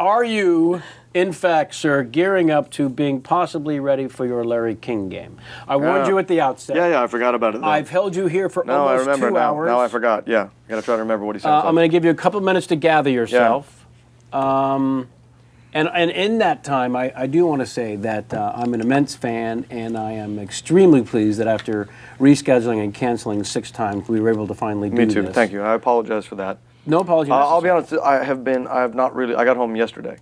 Are you, in fact, sir, gearing up to being possibly ready for your Larry King game? I warned you at the outset. Yeah. I forgot about it. Though. I've held you here for No, I almost remember 2 now. hours. Now I forgot. Yeah, I got to try to remember what he sounds like. I'm going to give you a couple minutes to gather yourself. And in that time, I do want to say that I'm an immense fan, and I am extremely pleased that after rescheduling and canceling 6 times, we were able to finally do Me this. too. Thank you. I apologize for that. No apology I'll be necessary. honest. I have not really. I got home yesterday.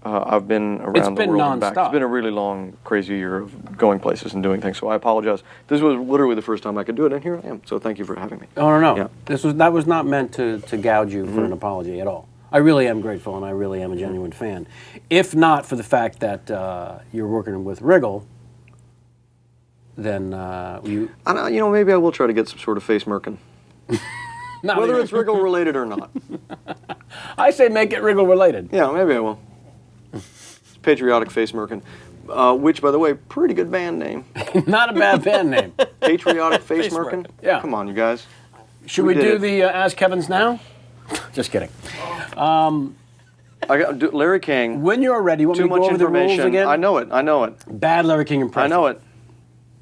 I've been around been the world and back. nonstop. It's been a really long, crazy year of going places and doing things. So I apologize. This was literally the first time I could do it, and here I am. So thank you for having me. Oh, no. Yeah. That was not meant to gouge you for an apology at all. I really am grateful, and I really am a genuine fan. If not for the fact that you're working with Wriggle, then you... And, maybe I will try to get some sort of face merkin. Not Whether even- it's Wriggle related or not. I say make it Wriggle related. Yeah, maybe I will. It's patriotic face merkin. Which, by the way, pretty good band name. Not a bad band name. Patriotic face Face merkin. merkin. Yeah. Come on, you guys. Should We we did do it. the Ask Kevin's now? Just kidding. I got Larry King. When you're ready, you want Too me to go much over the rules information. again? I know it. Bad Larry King I impression. know it.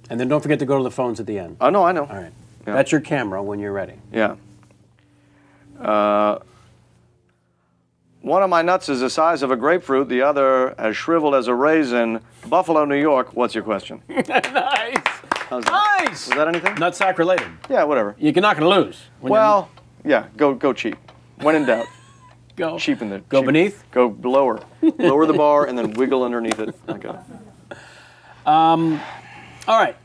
And then don't forget to go to the phones at the end. I know. All right. Yeah. That's your camera when you're ready. Yeah. One of my nuts is the size of a grapefruit, the other as shriveled as a raisin. Buffalo, New York. What's your question? Nice. How's that? Nice. Was that anything? Not sack related. Yeah, whatever. You're not going to lose. When Well, yeah, go cheap. When in doubt, go cheapen the. Go cheap- beneath? Go lower. Lower the bar and then wiggle underneath it. Okay. All right.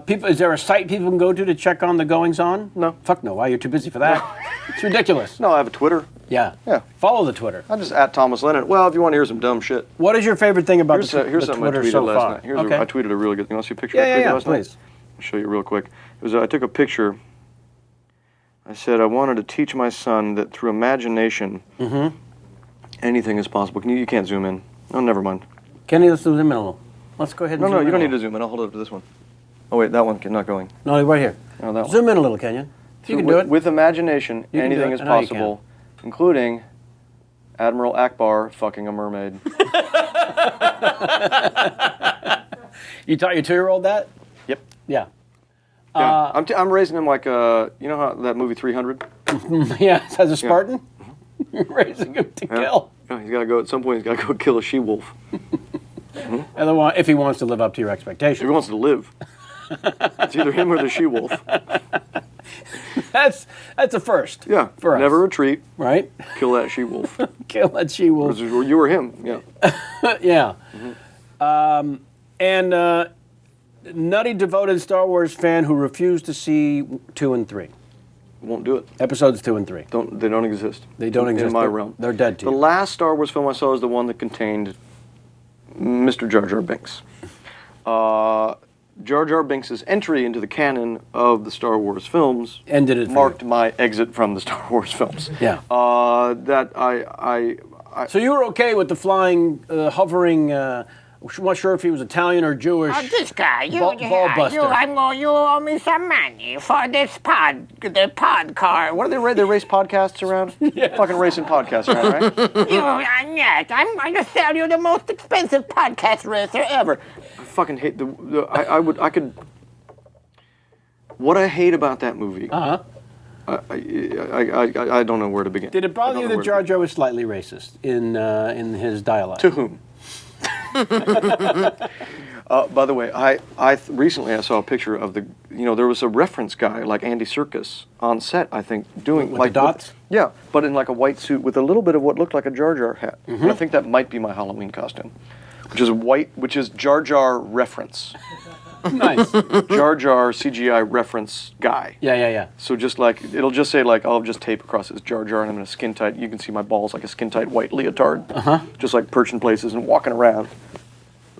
People, is there a site people can go to check on the goings on? No. Fuck no. Why? You're too busy for that. It's ridiculous. No, I have a Twitter. Yeah. Yeah. Follow the Twitter. I just at Thomas Lennon. Well, if you want to hear some dumb shit, What is your favorite thing about here's the something Twitter I tweeted so last far? night. Okay. I tweeted a really good. You want to see a picture Yeah, I tweeted yeah, last night? please. I'll show you real quick. It was I took a picture. I said I wanted to teach my son that through imagination, anything is possible. You can't zoom in. Oh, never mind. Kenny, let's zoom in a little. Let's go ahead and No, zoom in you don't a need to little. zoom in. I'll hold it up to this one. Oh wait, that one not going. No, right here. Oh, that one. Zoom in a little, Kenyon. You can do it. With imagination, You can do anything it. is I know you can. possible, including Admiral Akbar fucking a mermaid. You taught your 2-year-old that? Yep. Yeah. Yeah. I'm raising him like you know how that movie 300. Yeah, as a Spartan? Raising him to kill. Yeah, he's got to go at some point. He's got to go kill a she wolf Otherwise, if he wants to live up to your if he expectations. wants to live. It's either him or the she wolf. That's a first. Yeah. For us. Never retreat. Right? Kill that she wolf. Kill that she-wolf. You or him. Yeah. Yeah. And nutty devoted Star Wars fan who refused to see 2 and 3. Won't do it. Episodes 2 and 3. They don't exist. They don't exist. in my They're- realm. They're dead to The you. last Star Wars film I saw is the one that contained Mr. Jar Jar Binks. Jar Jar Binks' entry into the canon of the Star Wars films Ended it for marked my exit from the Star Wars films. Yeah. That I So you were okay with the flying, hovering? I'm not sure if he was Italian or Jewish. This guy, you buster. you owe me some money for this the pod car. What are they race podcasts around? Fucking racing podcasts around, right? Yes, I'm going to sell you the most expensive podcast racer ever. I fucking hate I could. What I hate about that movie. Uh-huh. I don't know where to begin. Did it bother you that Jar Jar was slightly racist in his dialogue? To whom? By the way, recently I saw a picture of there was a reference guy like Andy Serkis on set, I think, doing with like the dots. Yeah, but in like a white suit with a little bit of what looked like a Jar Jar hat. And I think that might be my Halloween costume, which is Jar Jar reference. Nice. Jar Jar CGI reference guy. Yeah. So just like, it'll just say like, I'll just tape across this Jar Jar and I'm in a skin tight, you can see my balls like a skin tight white leotard. Just like perching places and walking around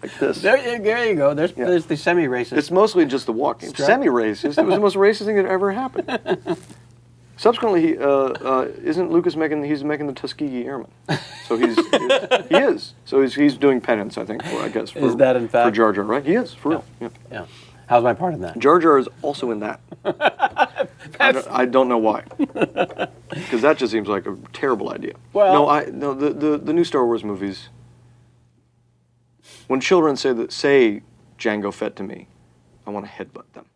like this. There you go. There's the semi-racist. It's mostly just the walking. Semi-racist. It was the most racist thing that ever happened. Subsequently, isn't Lucas he's making the Tuskegee Airmen. So he is. So he's doing penance, I think, I guess. Is that in fact? For Jar Jar, right? He is, for real. Yeah. How's my part in that? Jar Jar is also in that. I don't know why. Because that just seems like a terrible idea. Well, the new Star Wars movies, when children say Jango Fett to me, I want to headbutt them.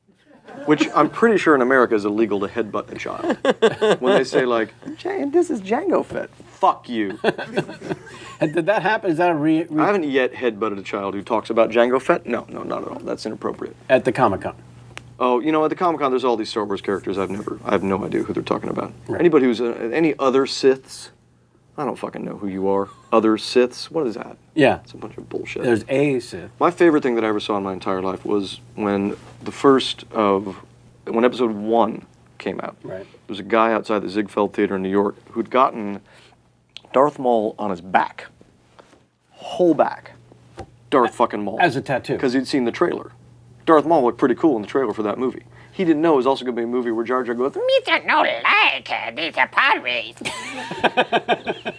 Which I'm pretty sure in America is illegal to headbutt a child. When they say like, this is Jango Fett. Fuck you. And did that happen? Is that a I haven't yet headbutted a child who talks about Jango Fett. No, not at all. That's inappropriate. At the Comic-Con? Oh, at the Comic-Con there's all these Star Wars characters I have no idea who they're talking about. Right. Anybody who's, any other Siths, I don't fucking know who you are. Other Siths? What is that? Yeah. It's a bunch of bullshit. There's a Sith. My favorite thing that I ever saw in my entire life was when when episode 1 came out. Right. There was a guy outside the Ziegfeld Theater in New York who'd gotten Darth Maul on his back. Whole back. Darth fucking Maul. As a tattoo. Because he'd seen the trailer. Darth Maul looked pretty cool in the trailer for that movie. He didn't know it was also going to be a movie where Jar Jar goes, Mr. No like this a pod race.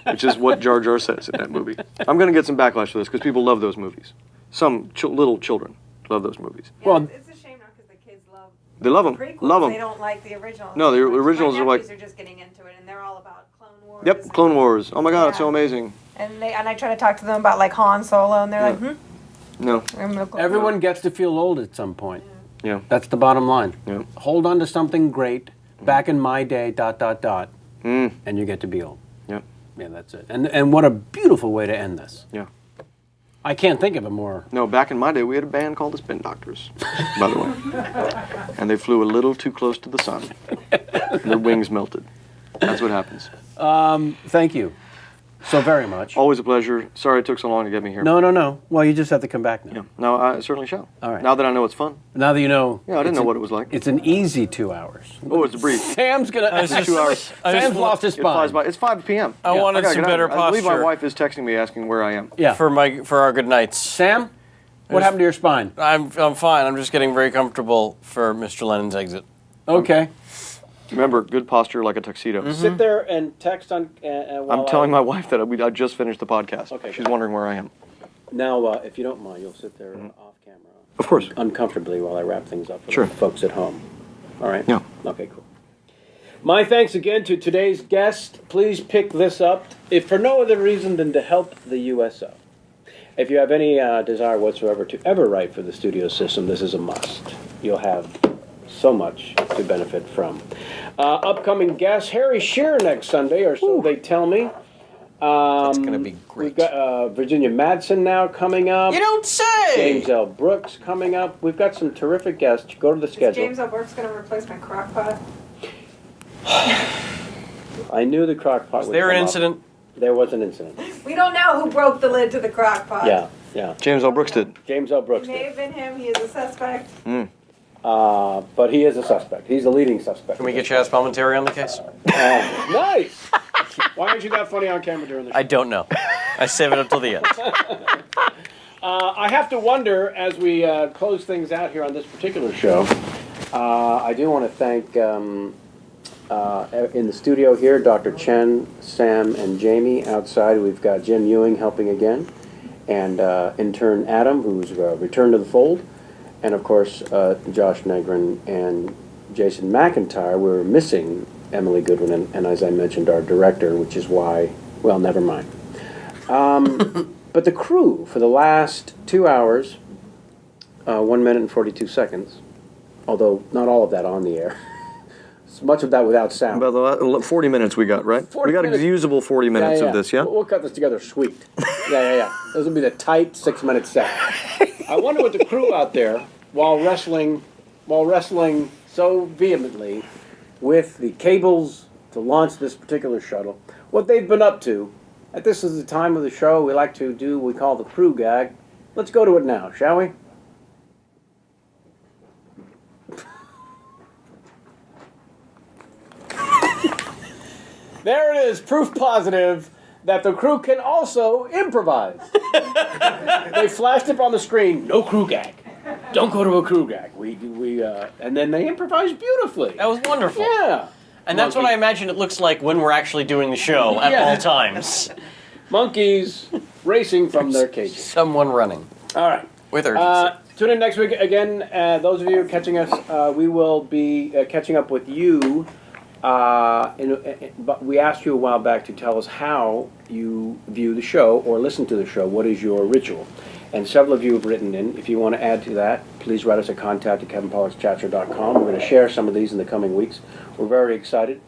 which is what Jar Jar says in that movie. I'm going to get some backlash for this because people love those movies. Some little children love those movies. Yeah, well, it's a shame now because the kids love. They love them. Prequels. Love them. They don't like the originals. No, the originals My are like. nephews are just getting into it, and they're all about Clone Wars. Yep, Clone Wars. Oh my God, it's so amazing. And I try to talk to them about like Han Solo, and they're like, No. Everyone gets to feel old at some point. Yeah. That's the bottom line. Yeah. Hold on to something great. Back in my day, ... And you get to be old. Yeah. Yeah, that's it. And what a beautiful way to end this. Yeah. I can't think of a more... No, back in my day, we had a band called the Spin Doctors, by the way. And they flew a little too close to the sun. And their wings melted. That's what happens. Thank you so very much. Always a pleasure. Sorry it took so long to get me here. No. Well, you just have to come back now. Yeah. No, I certainly shall. All right. Now that I know it's fun. Now that you know... Yeah, I didn't know what it was like. It's an easy 2 hours. Oh, it's a brief. Sam's going to... 2 hours. Sam's lost his It flies spine. by. It's 5 p.m. I wanted gotta some get out better of here. I believe my posture. wife is texting me asking where I am. Yeah. For our good nights. Sam, what happened to your spine? I'm fine. I'm just getting very comfortable for Mr. Lennon's exit. Okay. Remember, good posture like a tuxedo. Sit there and text on... I'm telling my wife that I just finished the podcast. Okay. She's wondering where I am. Now, if you don't mind, you'll sit there off camera. Of course. Uncomfortably while I wrap things up for Sure. the folks at home. All right? Yeah. Okay, cool. My thanks again to today's guest. Please pick this up, if for no other reason than to help the USO. If you have any desire whatsoever to ever write for the studio system, this is a must. You'll have so much to benefit from. Upcoming guests, Harry Shearer next Sunday, or so they tell me. That's going to be great. We've got Virginia Madsen now coming up. You don't say! James L. Brooks coming up. We've got some terrific guests. Go to the schedule. Is James L. Brooks going to replace my crock pot? I knew the crock pot would There an come up. incident? There was an incident. We don't know who broke the lid to the crock pot. Yeah. James L. Brooks did. James L. Brooks It may did. have been him. He is a suspect. But he is a suspect. He's the leading suspect. Can we get Chaz Palminteri on the case? Nice! Why aren't you that funny on camera during the show? I don't know. I save it up till the end. I have to wonder, as we close things out here on this particular show, I do want to thank, in the studio here, Dr. Chen, Sam, and Jamie. Outside, we've got Jim Ewing helping again, and intern Adam, who's returned to the fold, and of course, Josh Negrin and Jason McIntyre. We're missing Emily Goodwin, and as I mentioned, our director, which is why, well, never mind. But the crew for the last 2 hours, 1 minute and 42 seconds, although not all of that on the air, much of that without sound. About the 40 minutes we got, right? 40 We got minutes. a usable 40 minutes of this, yeah? We'll cut this together sweet. Yeah. Those will be the tight 6-minute set. I wonder what the crew out there, while wrestling so vehemently with the cables to launch this particular shuttle, what they've been up to. This is the time of the show we like to do what we call the crew gag. Let's go to it now, shall we? There it is, proof positive that the crew can also improvise. They flashed up on the screen, no crew gag. Don't go to a crew gag. And then they improvised beautifully. That was wonderful. Yeah. And that's what I imagine it looks like when we're actually doing the show at all times. Monkeys racing from their cages. Someone running. All right. With urgency. Tune in next week again. Those of you catching us, we will be catching up with you. But we asked you a while back to tell us how you view the show or listen to the show. What is your ritual? And several of you have written in. If you want to add to that, please write us at contact@kevinpollakschatcher.com. We're going to share some of these in the coming weeks. We're very excited.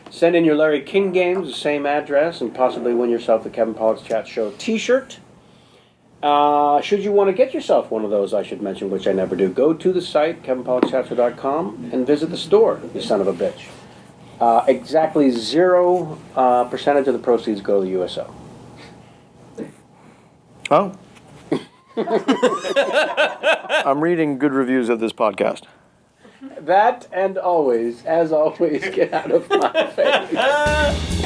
Send in your Larry King games, the same address, and possibly win yourself the Kevin Pollak's Chat Show t-shirt. Should you want to get yourself one of those, I should mention, which I never do, go to the site, kevinpollakschatcher.com, and visit the store, you son of a bitch. Exactly 0% of the proceeds go to the USO. Oh. I'm reading good reviews of this podcast. That and always, as always, get out of my face.